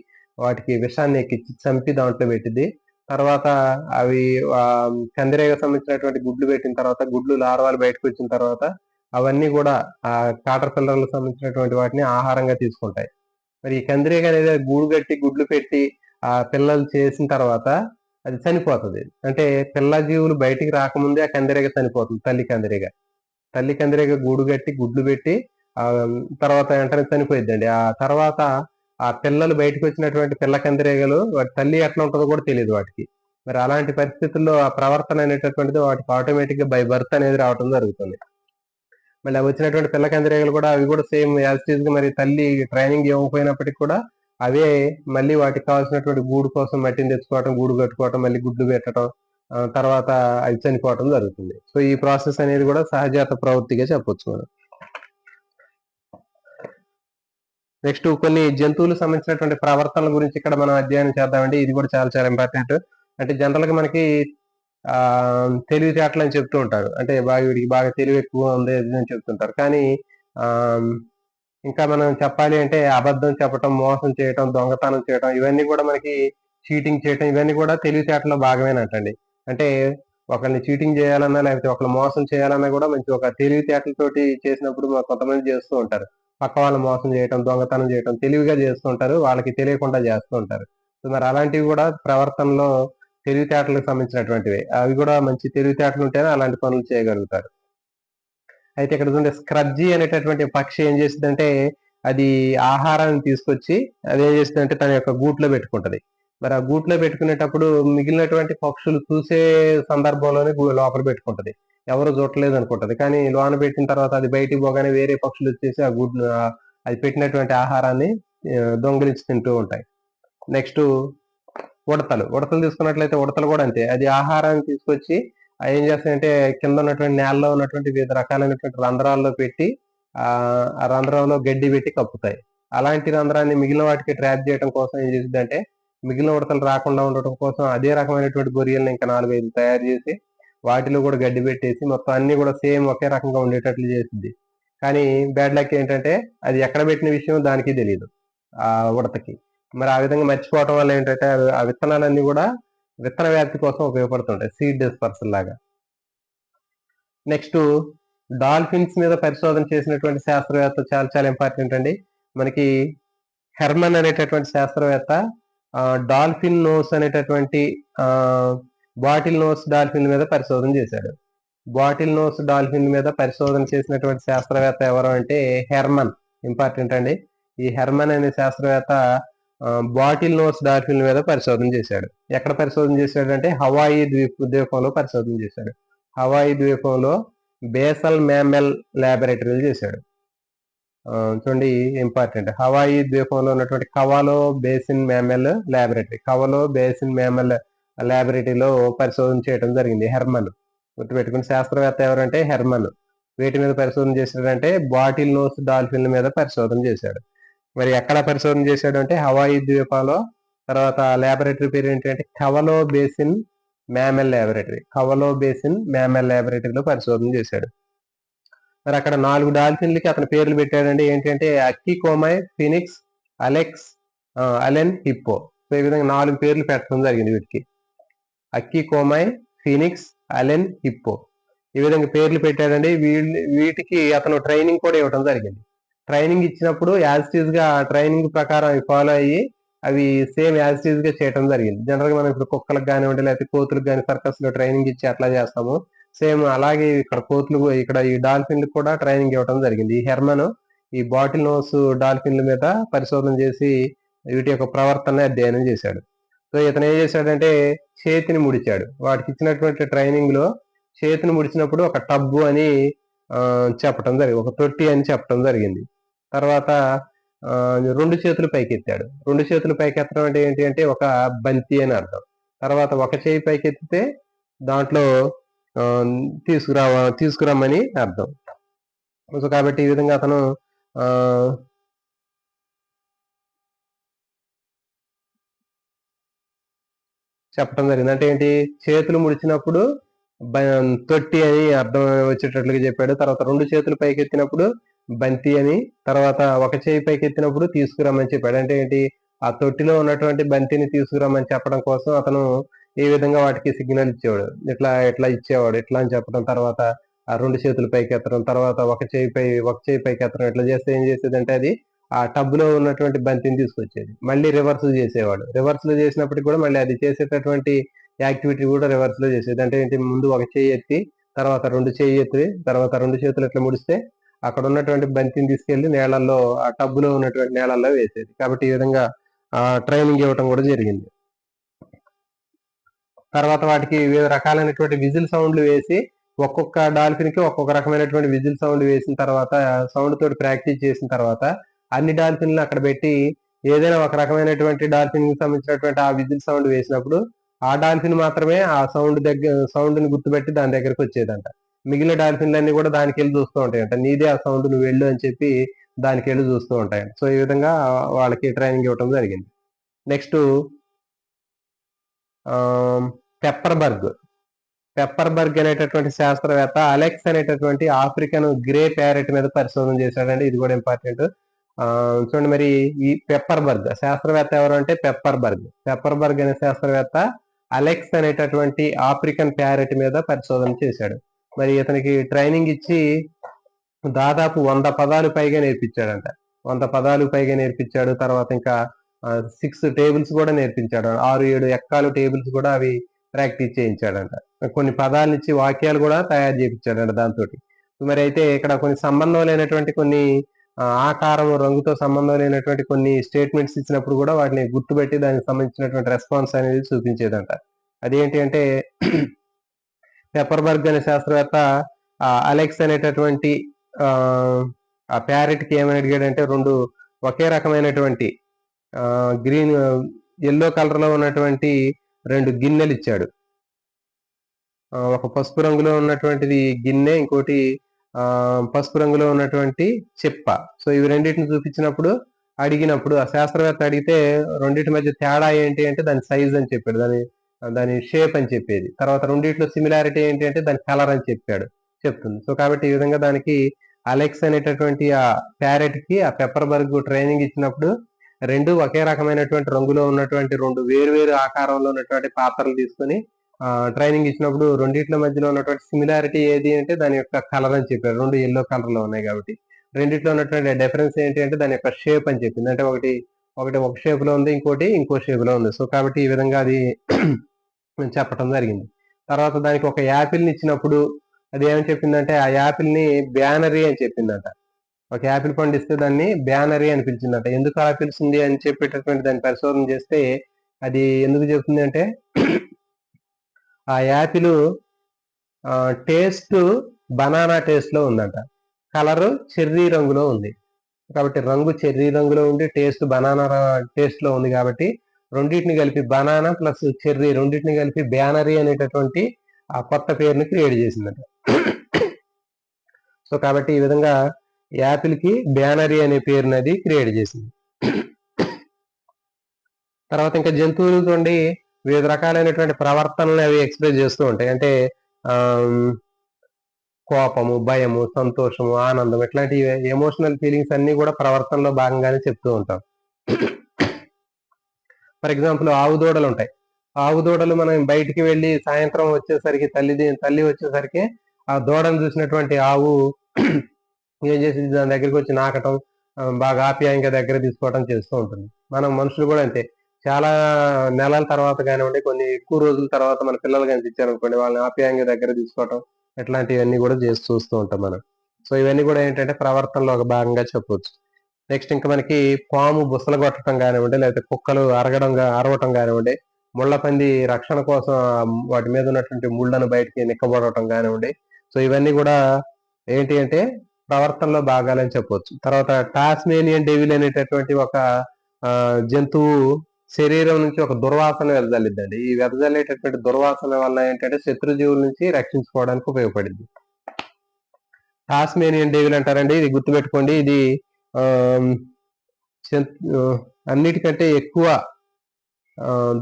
వాటికి విషాన్ని ఎక్కించి చంపి దాంట్లో పెట్టింది. తర్వాత అవి కందిరీగ సంబంధించినటువంటి గుడ్లు పెట్టిన తర్వాత గుడ్లు లార్వాలు బయటకు వచ్చిన తర్వాత అవన్నీ కూడా ఆ కాటర్ పిల్లర్లకు సంబంధించినటువంటి వాటిని ఆహారంగా తీసుకుంటాయి. మరి ఈ కందిరీగ అనేది గూడు కట్టి గుడ్లు పెట్టి ఆ పిల్లలు చేసిన తర్వాత అది చనిపోతుంది. అంటే పిల్ల జీవులు బయటికి రాకముందే ఆ కందిరీగ చనిపోతుంది. తల్లి కందిరీగ గూడు కట్టి గుడ్లు పెట్టి ఆ తర్వాత వెంటనే చనిపోయిద్దండి. ఆ తర్వాత ఆ పిల్లలు బయటకు వచ్చినటువంటి పిల్ల కందిరీగలు వాటి తల్లి ఎట్లా ఉంటుందో కూడా తెలియదు వాటికి. మరి అలాంటి పరిస్థితుల్లో ఆ ప్రవర్తన అనేటటువంటిది వాటికి ఆటోమేటిక్ గా బై బర్త్ అనేది రావడం జరుగుతుంది. మళ్ళీ అవి వచ్చినటువంటి పిల్ల కందిరీగలు కూడా అవి కూడా సేమ్ యాజ్ టీజ్ గా మరి తల్లి ట్రైనింగ్ ఇవ్వకపోయినప్పటికీ కూడా అవే మళ్ళీ వాటికి కావాల్సినటువంటి గూడు కోసం మట్టిని తెచ్చుకోవటం, గూడు కట్టుకోవటం, మళ్ళీ గుడ్లు పెట్టడం, తర్వాత అవి చనిపోవటం జరుగుతుంది. సో ఈ ప్రాసెస్ అనేది కూడా సహజాత ప్రవృత్తిగా చెప్పొచ్చు మనం. నెక్స్ట్ కొన్ని జంతువులకు సంబంధించినటువంటి ప్రవర్తనల గురించి ఇక్కడ మనం అధ్యయనం చేద్దామండి. ఇది కూడా చాలా చాలా ఇంపార్టెంట్. అంటే జనరల్ గా మనకి తెలివితేటలు అని చెప్తూ ఉంటారు. అంటే వీడికి బాగా తెలివి ఎక్కువ ఉంది అని చెప్తుంటారు. కానీ ఆ ఇంకా మనం చెప్పాలి అంటే అబద్ధం చెప్పటం, మోసం చేయటం, దొంగతనం చేయటం ఇవన్నీ కూడా మనకి చీటింగ్ చేయటం ఇవన్నీ కూడా తెలివితేటలో భాగమేనంటండి. అంటే ఒకరిని చీటింగ్ చేయాలన్నా లేకపోతే ఒకరిని మోసం చేయాలన్నా కూడా మంచి ఒక తెలివితేటలతోటి చేసినప్పుడు కొంతమంది చేస్తూ ఉంటారు. పక్క వాళ్ళని మోసం చేయటం, దొంగతనం చేయటం తెలివిగా చేస్తూ ఉంటారు. వాళ్ళకి తెలియకుండా చేస్తూ ఉంటారు. సో మరి అలాంటివి కూడా ప్రవర్తనలో తెలివితేటలకు సంబంధించినటువంటివి. అవి కూడా మంచి తెలివితేటలు ఉంటేనే అలాంటి పనులు చేయగలుగుతారు. అయితే ఇక్కడ చూడండి స్క్రబ్జీ అనేటటువంటి పక్షి ఏం చేసిందంటే అది ఆహారాన్ని తీసుకొచ్చి అదేం చేసిందంటే తన యొక్క గూట్లో పెట్టుకుంటది. మరి ఆ గూట్లో పెట్టుకునేటప్పుడు మిగిలినటువంటి పక్షులు చూసే సందర్భంలోనే లోపల పెట్టుకుంటది. ఎవరు చూడలేదు అనుకుంటది. కానీ లోన పెట్టిన తర్వాత అది బయటికి పోగానే వేరే పక్షులు వచ్చేసి ఆ గుడ్లు అది పెట్టినటువంటి ఆహారాన్ని దొంగిలించి తింటూ ఉంటాయి. నెక్స్ట్ ఉడతలు తీసుకున్నట్లయితే ఉడతలు కూడా అంతే. అది ఆహారాన్ని తీసుకొచ్చి ఏం చేస్తాయంటే కింద ఉన్నటువంటి నేలలో ఉన్నటువంటి వివిధ రకాలైనటువంటి రంధ్రాల్లో పెట్టి ఆ రంధ్రంలో గడ్డి పెట్టి కప్పుతాయి. అలాంటి రంధ్రాన్ని మిగిలిన వాటికి ట్రాప్ చేయడం కోసం ఏం చేసిందంటే మిగిలిన ఉడతలు రాకుండా ఉండటం కోసం అదే రకమైనటువంటి గొరియలను ఇంకా 4-5 తయారు చేసి వాటిలో కూడా గడ్డి పెట్టేసి మొత్తం అన్ని కూడా సేమ్ ఒకే రకంగా ఉండేటట్లు చేసింది. కానీ బ్యాడ్ లక్ ఏంటంటే అది ఎక్కడ పెట్టిన విషయం దానికి తెలియదు ఆ ఉడతకి. మరి ఆ విధంగా మర్చిపోవటం వల్ల ఏంటంటే ఆ విత్తనాలన్నీ కూడా విత్తన వ్యాప్తి కోసం ఉపయోగపడుతుంటాయి. సీడ్ డిస్పర్సల్ లాగా. నెక్స్ట్ డాల్ఫిన్స్ మీద పరిశోధన చేసినటువంటి శాస్త్రవేత్త చాలా చాలా ఇంపార్టెంట్ అండి. మనకి హెర్మన్ అనేటటువంటి శాస్త్రవేత్త డాల్ఫిన్ నోస్ అనేటటువంటి బాటిల్ నోస్ డాల్ఫిన్ మీద పరిశోధన చేశాడు. బాటిల్ నోస్ డాల్ఫిన్ మీద పరిశోధన చేసినటువంటి శాస్త్రవేత్త ఎవరు అంటే హెర్మన్. ఇంపార్టెంట్ అండి. ఈ హెర్మన్ అనే శాస్త్రవేత్త బాటిల్ నోస్ డాల్ఫిన్ మీద పరిశోధన చేశాడు. ఎక్కడ పరిశోధన చేశాడు అంటే హవాయి ద్వీపంలో పరిశోధన చేశాడు. హవాయి ద్వీపంలో బేసల్ మ్యామెల్ ల్యాబొరేటరీలు చేశాడు. చూడండి ఇంపార్టెంట్. హవాయి ద్వీపంలో ఉన్నటువంటి కవాలో బేసిన్ మ్యామెల్ ల్యాబొరేటరీలో పరిశోధన చేయడం జరిగింది. హెర్మన్ గుర్తుపెట్టుకుని శాస్త్రవేత్త ఎవరంటే హెర్మన్. వీటి మీద పరిశోధన చేశాడంటే బాటిల్ నోస్ డాల్ఫిన్ల మీద పరిశోధన చేశాడు. మరి ఎక్కడ పరిశోధన చేశాడు అంటే హవాయి ద్వీపాలో. తర్వాత ల్యాబొరేటరీ పేరు ఏంటంటే కవలో బేసిన్ మ్యామెల్ ల్యాబొరేటరీలో పరిశోధన చేశాడు. మరి అక్కడ 4 డాల్ఫిన్లకి అతని పేర్లు పెట్టాడండి. ఏంటంటే అక్కి కోమై, ఫినిక్స్, అలెన్, హిప్పో. సో ఈ విధంగా 4 పేర్లు పెట్టడం జరిగింది వీటికి. అక్కి కోమై, ఫినిక్స్, అలెన్, హిప్పో ఈ విధంగా పేర్లు పెట్టాడండి. వీటికి అతను ట్రైనింగ్ కూడా ఇవ్వడం జరిగింది. ట్రైనింగ్ ఇచ్చినప్పుడు యాజ్ టీజ్ గా ట్రైనింగ్ ప్రకారం అవి ఫాలో అయ్యి అవి సేమ్ యాజ్ టీజ్ గా చేయడం జరిగింది. జనరల్ గా మనం ఇప్పుడు కుక్కలకు కానివ్వండి లేకపోతే కోతులకు కానీ సర్కస్ లో ట్రైనింగ్ ఇచ్చి అట్లా చేస్తాము. సేమ్ అలాగే ఇక్కడ ఈ డాల్ఫిన్లకు కూడా ట్రైనింగ్ ఇవ్వడం జరిగింది. ఈ హెర్మన్ ఈ బాటిల్ నోస్ డాల్ఫిన్ల మీద పరిశోధన చేసి వీటి యొక్క ప్రవర్తన అధ్యయనం చేశాడు. సో ఇతను ఏం చేశాడంటే చేతిని ముడిచాడు. వాటికి ఇచ్చినటువంటి ట్రైనింగ్ లో చేతిని ముడిచినప్పుడు ఒక టబ్బు అని చెప్పడం జరిగింది. ఒక తొట్టి అని చెప్పడం జరిగింది. తర్వాత 2 చేతులు పైకెత్తాడు. 2 చేతులు పైకెత్తడం అంటే ఏంటి అంటే ఒక బంతి అని అర్థం. తర్వాత ఒక చేయి పైకెత్తితే దాంట్లో తీసుకురమ్మని అర్థం. సో కాబట్టి ఈ విధంగా అతను చెప్పడం జరిగింది. అంటే ఏంటి, చేతులు ముడిచినప్పుడు తొట్టి అని అర్థం వచ్చేటట్లుగా చెప్పాడు. తర్వాత 2 చేతులు పైకెత్తినప్పుడు బంతి అని, తర్వాత ఒక చేయి పైకెత్తినప్పుడు తీసుకురమ్మని చెప్పాడు. అంటే ఏంటి, ఆ తొట్టిలో ఉన్నటువంటి బంతిని తీసుకురమ్మని చెప్పడం కోసం అతను ఈ విధంగా వాటికి సిగ్నల్ ఇచ్చేవాడు. ఇట్లా ఇట్లా ఇచ్చేవాడు. ఇట్లా అని చెప్పడం, తర్వాత ఆ 2 చేతులు పైకెత్తడం, తర్వాత ఒక చేయి పైకెత్తడం, ఇట్లా చేస్తే ఏం చేసేదంటే అది ఆ టబ్‌లో ఉన్నటువంటి బంతిని తీసుకొచ్చేది. మళ్ళీ రివర్స్‌లో చేసేవాడు. రివర్స్‌లో చేసినప్పటికి కూడా మళ్ళీ అది చేసేటటువంటి యాక్టివిటీ కూడా రివర్స్‌లో చేసేది. అంటే ఏంటి, ముందు ఒక చెయ్యి ఎత్తి, తర్వాత 2 చెయ్యి ఎత్తి, తర్వాత 2 చేతులు ఇట్లా ముడిస్తే అక్కడ ఉన్నటువంటి బంతిని తీసుకెళ్లి నీళ్ళల్లో, ఆ టబ్‌లో ఉన్నటువంటి నీళ్ళల్లో వేసేది. కాబట్టి ఈ విధంగా ట్రైనింగ్ ఇవ్వటం కూడా జరిగింది. తర్వాత వాటికి వివిధ రకాలైనటువంటి విజిల్ సౌండ్లు వేసి, ఒక్కొక్క డాల్ఫిన్‌కి ఒక్కొక్క రకమైనటువంటి విజిల్ సౌండ్ వేసిన తర్వాత, సౌండ్ తోటి ప్రాక్టీస్ చేసిన తర్వాత అన్ని డాల్ఫిన్‌లు అక్కడ పెట్టి ఏదైనా ఒక రకమైనటువంటి డాల్ఫిన్‌కి సంబంధించినటువంటి ఆ విజిల్ సౌండ్ వేసినప్పుడు ఆ డాల్ఫిన్ మాత్రమే ఆ సౌండ్‌ని గుర్తుపెట్టి దాని దగ్గరకొచ్చేదంట. మిగిలిన డాల్ఫిన్‌లన్నీ కూడా దానికెళ్ళి చూస్తూ ఉంటాయంట. నీదే ఆ సౌండ్, నువ్వు వెళ్ళు అని చెప్పి దానికెళ్ళి చూస్తూ ఉంటాయంట. సో, ఈ విధంగా వాళ్ళకి ట్రైనింగ్ ఇవ్వటం జరిగింది. నెక్స్టు ఆహ్, పెప్పర్‌బర్గ్. పెప్పర్‌బర్గ్ అనేటటువంటి శాస్త్రవేత్త అలెక్స్ అనేటటువంటి ఆఫ్రికన్ గ్రే ప్యారెట్ మీద పరిశోధన చేశాడండి. ఇది కూడా ఇంపార్టెంట్. చూడండి మరి, ఈ పెప్పర్‌బర్గ్ శాస్త్రవేత్త ఎవరు అంటే పెప్పర్‌బర్గ్. పెప్పర్‌బర్గ్ అనే శాస్త్రవేత్త అలెక్స్ అనేటటువంటి ఆఫ్రికన్ ప్యారెట్ మీద పరిశోధన చేశాడు. మరి ఇతనికి ట్రైనింగ్ ఇచ్చి దాదాపు 100 పదాలు పైగా నేర్పించాడంట. 100 పదాలు పైగా నేర్పించాడు. తర్వాత ఇంకా 6 టేబుల్స్ కూడా నేర్పించాడు. 6, 7 ఎక్కాలు టేబుల్స్ కూడా అవి ప్రాక్టీస్ చేయించాడంట. కొన్ని పదాలనిచ్చి వాక్యాలు కూడా తయారు చేయించాడంట దాంతోటి. మరి అయితే ఇక్కడ కొన్ని సంబంధం లేనటువంటి కొన్ని ఆకారం, రంగుతో సంబంధం లేనటువంటి కొన్ని స్టేట్మెంట్స్ ఇచ్చినప్పుడు కూడా వాటిని గుర్తుపెట్టి దానికి సంబంధించినటువంటి రెస్పాన్స్ అనేది చూపించేదంట. అదేంటి అంటే పెప్పర్‌బర్గ్ అనే శాస్త్రవేత్త అలెక్స్ అనేటటువంటి ఆ ప్యారెట్‌కి ఏమని అడిగాడంటే 2 ఒకే రకమైనటువంటి గ్రీన్, యెల్లో కలర్‌లో ఉన్నటువంటి 2 గిన్నెలిచ్చాడు. ఒక పసుపు రంగులో ఉన్నటువంటిది గిన్నె, ఇంకోటి పసుపు రంగులో ఉన్నటువంటి చిప్ప. సో, ఇవి రెండిటిని చూపించినప్పుడు, అడిగినప్పుడు ఆ శాస్త్రవేత్త అడిగితే రెండిటి మధ్య తేడా ఏంటి అంటే దాని సైజ్ అని చెప్పాడు. దాని షేప్ అని చెప్పేది. తర్వాత రెండిట్లో సిమిలారిటీ ఏంటి అంటే దాని కలర్ అని చెప్తుంది. సో, కాబట్టి ఈ విధంగా దానికి అలెక్స్ అనేటటువంటి ఆ ప్యారెట్‌కి ఆ పెప్పర్‌బర్గ్ ట్రైనింగ్ ఇచ్చినప్పుడు 2 ఒకే రకమైనటువంటి రంగులో ఉన్నటువంటి 2 వేరు వేరు ఆకారంలో ఉన్నటువంటి పాత్రలు తీసుకొని ట్రైనింగ్ ఇచ్చినప్పుడు రెండిట్ల మధ్యలో ఉన్నటువంటి సిమిలారిటీ ఏది అంటే దాని యొక్క కలర్ అని చెప్పారు. 2 యెల్లో కలర్‌లో ఉన్నాయి కాబట్టి. రెండిట్లో ఉన్నటువంటి డిఫరెన్స్ ఏంటి అంటే దాని యొక్క షేప్ అని చెప్పింది. అంటే ఒకటి ఒక షేప్‌లో ఉంది. ఇంకోటి ఇంకో షేప్‌లో ఉంది. సో, కాబట్టి ఈ విధంగా అది చెప్పటం జరిగింది. తర్వాత దానికి ఒక యాపిల్‌ని ఇచ్చినప్పుడు అది ఏమని చెప్పిందంటే ఆ యాపిల్‌ని బ్యానరీ అని చెప్పిందంట. ఒక యాపిల్ పండు ఇస్తే దాన్ని బ్యానరీ అని పిలిచిందంట. ఎందుకు అలా పిలిచింది అని చెప్పేటటువంటి దాన్ని పరిశోధన చేస్తే అది ఎందుకు చెప్తుంది అంటే ఆ యాపిలు టేస్ట్ బనానా టేస్ట్‌లో ఉందంట. కలరు చెర్రీ రంగులో ఉంది. కాబట్టి రంగు చెర్రీ రంగులో ఉండి టేస్ట్ బనానా టేస్ట్‌లో ఉంది కాబట్టి రెండిటిని కలిపి బనానా ప్లస్ చెర్రీ రెండిటిని కలిపి బ్యానరీ అనేటటువంటి ఆ కొత్త పేరుని క్రియేట్ చేసిందట. సో, కాబట్టి ఈ విధంగా యాపిల్‌కి బ్యానరీ అనే పేరునది క్రియేట్ చేసింది. తర్వాత ఇంకా జంతువులు చూడండి వివిధ రకాలైనటువంటి ప్రవర్తనలు అవి ఎక్స్‌ప్రెస్ చేస్తూ ఉంటాయి. అంటే ఆహ్, కోపము, భయము, సంతోషము, ఆనందం ఇట్లాంటి ఎమోషనల్ ఫీలింగ్స్ అన్నీ కూడా ప్రవర్తనలో భాగంగానే చెప్తూ ఉంటాం. ఫర్ ఎగ్జాంపుల్ ఆవు దూడలుంటాయి. ఆవు దూడలు మనం బయటికి వెళ్లి సాయంత్రం వచ్చేసరికి తల్లి వచ్చేసరికి ఆ దూడను చూసినటువంటి ఆవు ఏం చేసిద్ది, దాని దగ్గరికొచ్చి నాకటం, బాగా ఆప్యాయంగా దగ్గర తీసుకోవటం చేస్తూ ఉంటుంది. మనం మనుషులు కూడా అంతే. చాలా నెలల తర్వాత గానివ్వండి, కొన్ని ఎక్కువ రోజుల తర్వాత మన పిల్లలు కనిపించారనుకోండి, వాళ్ళని ఆప్యాయంగా దగ్గర తీసుకోవటం, ఇట్లాంటివన్నీ కూడా చేసి చూస్తూ ఉంటాం మనం. సో, ఇవన్నీ కూడా ఏంటంటే ప్రవర్తనలో ఒక భాగంగా చెప్పొచ్చు. నెక్స్ట్ ఇంకా మనకి పాము బుసలు కొట్టడం గానివ్వండి, లేకపోతే కుక్కలు అరవటం గానివ్వండి, ముళ్ళ పంది రక్షణ కోసం వాటి మీద ఉన్నటువంటి ముళ్ళను బయటికి నిక్కబొడవటం గానివ్వండి. సో, ఇవన్నీ కూడా ఏంటి అంటే ప్రవర్తనలో భాగాలని చెప్పొచ్చు. తర్వాత టాస్మేనియన్ డెవిల్ అనేటటువంటి ఒక జంతువు శరీరం నుంచి ఒక దుర్వాసన వెదజల్లిద్దండి. ఈ వెదజల్లేటటువంటి దుర్వాసన వల్ల ఏంటంటే శత్రుజీవుల నుంచి రక్షించుకోవడానికి ఉపయోగపడిద్ది. టాస్మేనియన్ డెవిల్ అంటారండి. ఇది గుర్తుపెట్టుకోండి. ఇది ఆహ్, చెం అన్నిటికంటే ఎక్కువ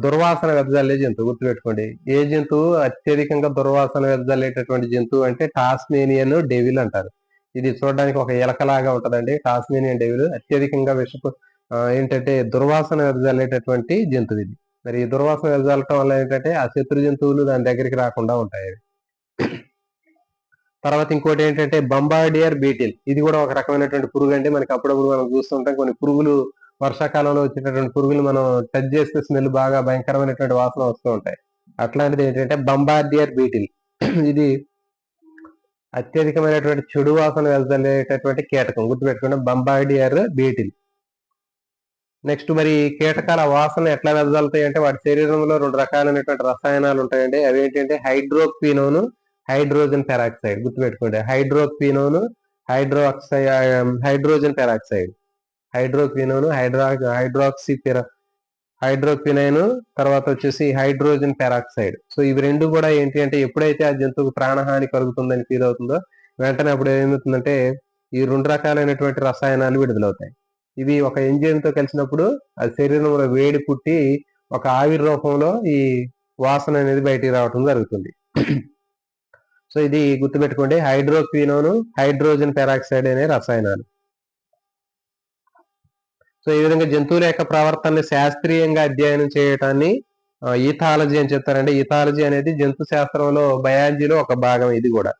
దుర్వాసన వెదజల్లే జంతువు గుర్తుపెట్టుకోండి. ఏ జంతువు అత్యధికంగా దుర్వాసన వెదజల్లేటటువంటి జంతువు అంటే టాస్మేనియన్ డెవిల్ అంటారు. ఇది చూడడానికి ఒక ఎలకలాగా ఉంటదండి. టాస్మేనియన్ డెవిల్ అత్యధికంగా ఏంటంటే దుర్వాసన వెదజల్లేటటువంటి జంతువు ఇది. మరి ఈ దుర్వాసన వెదజల్లటం వల్ల ఏంటంటే ఆ శత్రు జంతువులు దాని దగ్గరికి రాకుండా ఉంటాయి. తర్వాత ఇంకోటి ఏంటంటే బంబార్డియర్ బీటిల్. ఇది కూడా ఒక రకమైనటువంటి పురుగు అండి. మనకి అప్పుడప్పుడు మనం చూస్తుంటాం కొన్ని పురుగులు వర్షాకాలంలో వచ్చేటటువంటి పురుగులు మనం టచ్ చేస్తే స్మెల్ బాగా భయంకరమైనటువంటి వాసన వస్తూ ఉంటాయి. అట్లాంటిది ఏంటంటే బంబార్డియర్ బీటిల్. ఇది అత్యధికమైనటువంటి చెడు వాసన వెదజల్లేటటువంటి కీటకం గుర్తుపెట్టుకోండి, బంబార్డియర్ బీటిల్. నెక్స్ట్ మరి కీటకాల వాసన ఎట్లా వెదజల్లుతాయి అంటే వాటి శరీరంలో 2 రకాలైనటువంటి రసాయనాలు ఉంటాయండి. అవి ఏంటంటే హైడ్రోక్వినోన్, హైడ్రోజన్ పెరాక్సైడ్. గుర్తుపెట్టుకోండి, హైడ్రోక్వినోన్, హైడ్రోజన్ పెరాక్సైడ్. హైడ్రోక్వినోన్, హైడ్రోక్వినైన్, తర్వాత వచ్చేసి హైడ్రోజన్ పెరాక్సైడ్. సో ఇవి రెండు కూడా ఏంటి అంటే ఎప్పుడైతే ఆ జంతువుకు ప్రాణహాని కలుగుతుందని ఫీల్ అవుతుందో వెంటనే అప్పుడు ఏమవుతుందంటే ఈ 2 రకాలైనటువంటి రసాయనాలు విడుదలవుతాయి. ఇవి ఒక ఎంజిన్ తో కలిసినప్పుడు అది శరీరంలో వేడి పుట్టి ఒక ఆవిరి రూపంలో ఈ వాసన అనేది బయటికి రావడం జరుగుతుంది. సో ఇది గుర్తుపెట్టుకోండి, హైడ్రోక్వినోన్, హైడ్రోజన్ పెరాక్సైడ్ అనే రసాయనాలు. సో ఈ విధంగా జంతువుల యొక్క ప్రవర్తనని శాస్త్రీయంగా అధ్యయనం చేయటాన్ని ఈథాలజీ అని చెప్తారండి. ఈథాలజీ అనేది జంతు శాస్త్రంలో బయాలజీలో ఒక భాగం ఇది కూడా.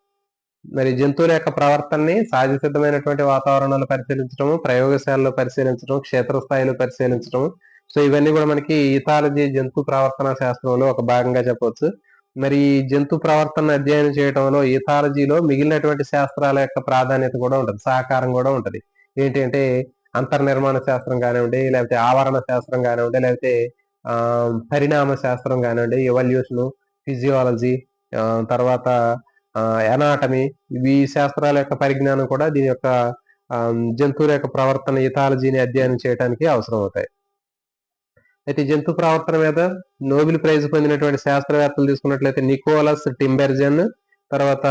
మరి జంతువుల యొక్క ప్రవర్తనని సహజ సిద్ధమైనటువంటి వాతావరణంలో పరిశీలించడం, ప్రయోగశాలలో పరిశీలించడం, క్షేత్రస్థాయిలో పరిశీలించడం. సో ఇవన్నీ కూడా మనకి ఈథాలజీ జంతు ప్రవర్తన శాస్త్రంలో ఒక భాగంగా చెప్పవచ్చు. మరి ఈ జంతు ప్రవర్తన అధ్యయనం చేయడంలో ఈథాలజీలో మిగిలినటువంటి శాస్త్రాల యొక్క ప్రాధాన్యత కూడా ఉంటుంది, సహకారం కూడా ఉంటుంది. ఏంటి అంటే అంతర్నిర్మాణ శాస్త్రం కానివ్వండి, లేకపోతే ఆవరణ శాస్త్రం కానివ్వండి, లేకపోతే పరిణామ శాస్త్రం కానివ్వండి, ఎవల్యూషన్, ఫిజియాలజీ, తర్వాత ఎనాటమీ, ఈ శాస్త్రాల యొక్క పరిజ్ఞానం కూడా దీని యొక్క జంతువుల యొక్క ప్రవర్తన ఈథాలజీని అధ్యయనం చేయడానికి అవసరం అవుతాయి. అయితే జంతు ప్రవర్తన మీద నోబెల్ ప్రైజ్ పొందినటువంటి శాస్త్రవేత్తలు తీసుకున్నట్లయితే నికోలస్ టింబెర్జన్, తర్వాత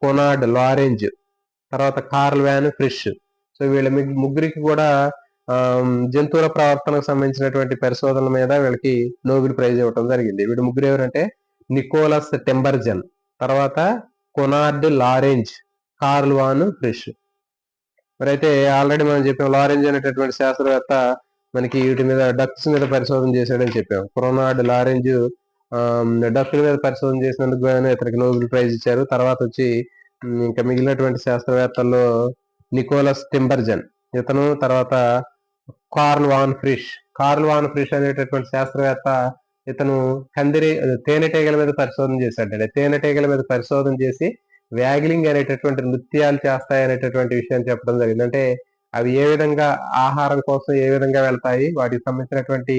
కొనార్డ్ లారెంజ్, తర్వాత కార్ల్ వాన్ ఫ్రిష్. సో వీళ్ళ ముగ్గురికి కూడా జంతువుల ప్రవర్తనకు సంబంధించినటువంటి పరిశోధనల మీద వీళ్ళకి నోబెల్ ప్రైజ్ ఇవ్వడం జరిగింది. వీళ్ళు ముగ్గురు ఎవరంటే నికోలస్ టింబెర్జన్, తర్వాత కొనార్డ్ లారెంజ్, కార్ల్ వాన్ ఫ్రిష్. మరైతే ఆల్రెడీ మనం చెప్పాం లారెంజ్ అనేటటువంటి శాస్త్రవేత్త మనకి వీటి మీద డక్స్ మీద పరిశోధన చేశాడని చెప్పాం. కొనార్డ్ లారెంజ్ డక్ల మీద పరిశోధన చేసినందుకు ఇతనికి నోబెల్ ప్రైజ్ ఇచ్చారు. తర్వాత వచ్చి ఇంకా మిగిలినటువంటి శాస్త్రవేత్తల్లో నికోలస్ టింబెర్జన్ ఇతను, తర్వాత కార్ల్ వాన్ ఫ్రిష్ అనేటటువంటి శాస్త్రవేత్త ఇతను తేనెటీగల మీద పరిశోధన చేశాడు. తేనెటీగల మీద పరిశోధన చేసి వ్యాగిలింగ్ అనేటటువంటి నృత్యాలు చేస్తాయి అనేటటువంటి విషయాన్ని చెప్పడం జరిగింది. అంటే అవి ఏ విధంగా ఆహారం కోసం ఏ విధంగా వెళ్తాయి, వాటికి సంబంధించినటువంటి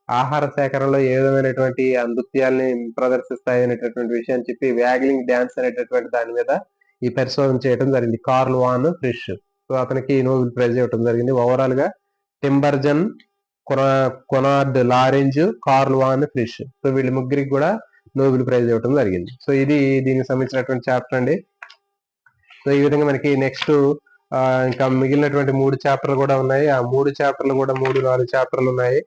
ఆహార సేకరణలో ఏ విధమైనటువంటి నృత్యాల్ని ప్రదర్శిస్తాయి అనేటటువంటి విషయాన్ని చెప్పి వ్యాగిలింగ్ డాన్స్ అనేటటువంటి దాని మీద ఈ పరిశోధన చేయడం జరిగింది కార్ల్ వాన్ ఫ్రిష్. సో అతనికి నోబెల్ ప్రైజ్ ఇవ్వడం జరిగింది. ఓవరాల్ గా టింబెర్జన్, కొనార్డ్ లారెంజ్, కార్ల్ వాన్ ఫ్రిష్, సో వీళ్ళ ముగ్గురికి కూడా నోబెల్ ప్రైజ్ ఇవ్వడం జరిగింది. సో ఇది దీనికి సంబంధించినటువంటి చాప్టర్ అండి. సో ఈ విధంగా మనకి నెక్స్ట్ ఇంకా మిగిలినటువంటి 3 చాప్టర్లు కూడా ఉన్నాయి. ఆ 3 చాప్టర్లు కూడా 3-4 చాప్టర్లు ఉన్నాయి.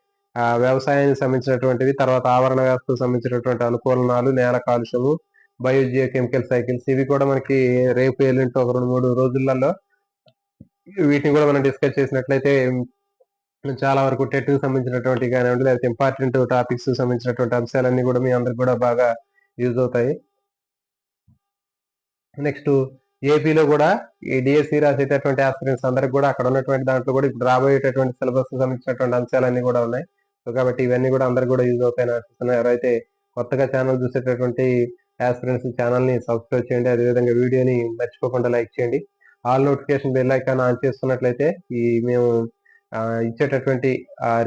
వ్యవసాయానికి సంబంధించినటువంటివి, తర్వాత ఆవరణ వ్యవస్థకు సంబంధించినటువంటి అనుకూలనాలు, నేల కాలుష్యము, బయోజియో కెమికల్ సైకిల్స్, ఇవి కూడా మనకి రేపు ఎల్లుండి ఒక 2-3 రోజులలో వీటిని కూడా మనం డిస్కస్ చేసినట్లయితే చాలా వరకు టెట్ కి సంబంధించినటువంటి కానివ్వండి, లేకపోతే ఇంపార్టెంట్ టాపిక్స్ సంబంధించినటువంటి అంశాలన్నీ కూడా మీ అందరికి కూడా బాగా యూజ్ అవుతాయి. నెక్స్ట్ ఏపీలో కూడా ఈ డిఎస్సి రాసేటటువంటి ఆస్పిరెంట్స్ అందరికి కూడా అక్కడ ఉన్నటువంటి దాంట్లో కూడా ఇప్పుడు రాబోయేటటువంటి సిలబస్ సంబంధించినటువంటి అంశాలన్నీ కూడా ఉన్నాయి. సో కాబట్టి ఇవన్నీ కూడా అందరికి కూడా యూజ్ అవుతాయని ఆశిస్తున్నాయి. ఎవరైతే కొత్తగా ఛానల్ చూసేటటువంటి ఆస్పిరెంట్స్ ఛానల్ ని సబ్స్క్రైబ్ చేయండి. అదేవిధంగా వీడియోని మర్చిపోకుండా లైక్ చేయండి. All notification bell icon on చేసుకున్నట్లయితే మేము ఇచ్చేటటువంటి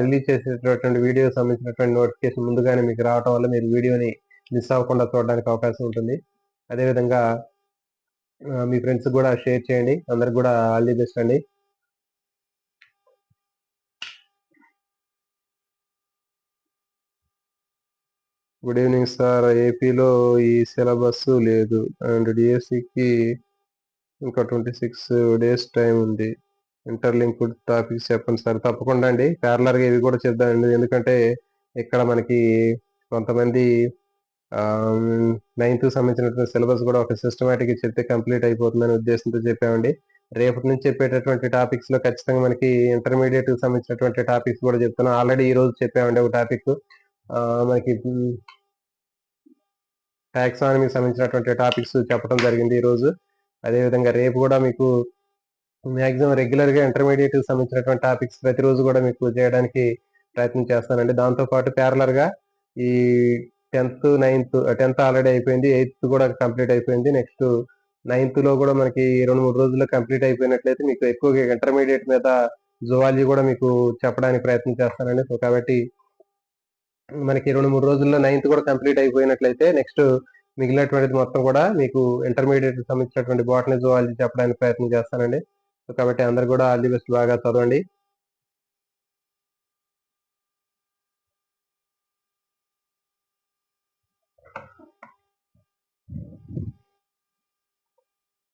రిలీజ్ చేసేటటువంటి వీడియో సంబంధించినటువంటి నోటిఫికేషన్ ముందుగానే మీకు రావడం వల్ల మీరు వీడియోని మిస్ అవ్వకుండా చూడడానికి అవకాశం ఉంటుంది. అదేవిధంగా మీ ఫ్రెండ్స్ కూడా షేర్ చేయండి. అందరికి కూడా ఆల్ ది బెస్ట్ అండి. Good evening sir. ఏపీలో ఈ సిలబస్ లేదు అండ్ డిఎస్సికి ఇంకా 26 days టైం ఉంది. ఇంటర్లింక్డ్ టాపిక్స్ చెప్పండి సార్. తప్పకుండా అండి, ప్యారలర్ గా ఇవి కూడా చెప్దామండి. ఎందుకంటే ఇక్కడ మనకి కొంతమంది నైన్త్ సంబంధించినటువంటి సిలబస్ కూడా ఒక సిస్టమేటిక్ చెప్తే కంప్లీట్ అయిపోతుందనే ఉద్దేశంతో చెప్పామండి. రేపటి నుంచి చెప్పేటటువంటి టాపిక్స్ లో ఖచ్చితంగా మనకి ఇంటర్మీడియట్ సంబంధించినటువంటి టాపిక్స్ కూడా చెప్తున్నాం. ఆల్రెడీ ఈ రోజు చెప్పామండి ఒక టాపిక్ మనకి టాక్సానమీకి సంబంధించినటువంటి టాపిక్స్ చెప్పడం జరిగింది ఈ రోజు. అదేవిధంగా రేపు కూడా మీకు మాక్సిమం రెగ్యులర్ గా ఇంటర్మీడియట్ సంబంధించినటువంటి టాపిక్స్ ప్రతిరోజు కూడా మీకు చేయడానికి ప్రయత్నం చేస్తానండి. దాంతో పాటు ప్యారలర్ గా ఈ 10th ఆల్రెడీ అయిపోయింది, 8th కూడా కంప్లీట్ అయిపోయింది. నెక్స్ట్ 9th లో కూడా మనకి 2-3 రోజుల్లో కంప్లీట్ అయిపోయినట్లయితే మీకు ఎక్కువగా ఇంటర్మీడియట్ మీద జువాలజీ కూడా మీకు చెప్పడానికి ప్రయత్నం చేస్తానండి. సో కాబట్టి మనకి 2-3 రోజుల్లో 9th కూడా కంప్లీట్ అయిపోయినట్లయితే నెక్స్ట్ మిగిలినటువంటిది మొత్తం కూడా మీకు ఇంటర్మీడియట్ సంబంధించినటువంటి బాటనీ జువాలజీ చెప్పడానికి ప్రయత్నం చేస్తానండి. సో కాబట్టి అందరు కూడా ఆల్ ది బెస్ట్, బాగా చదవండి.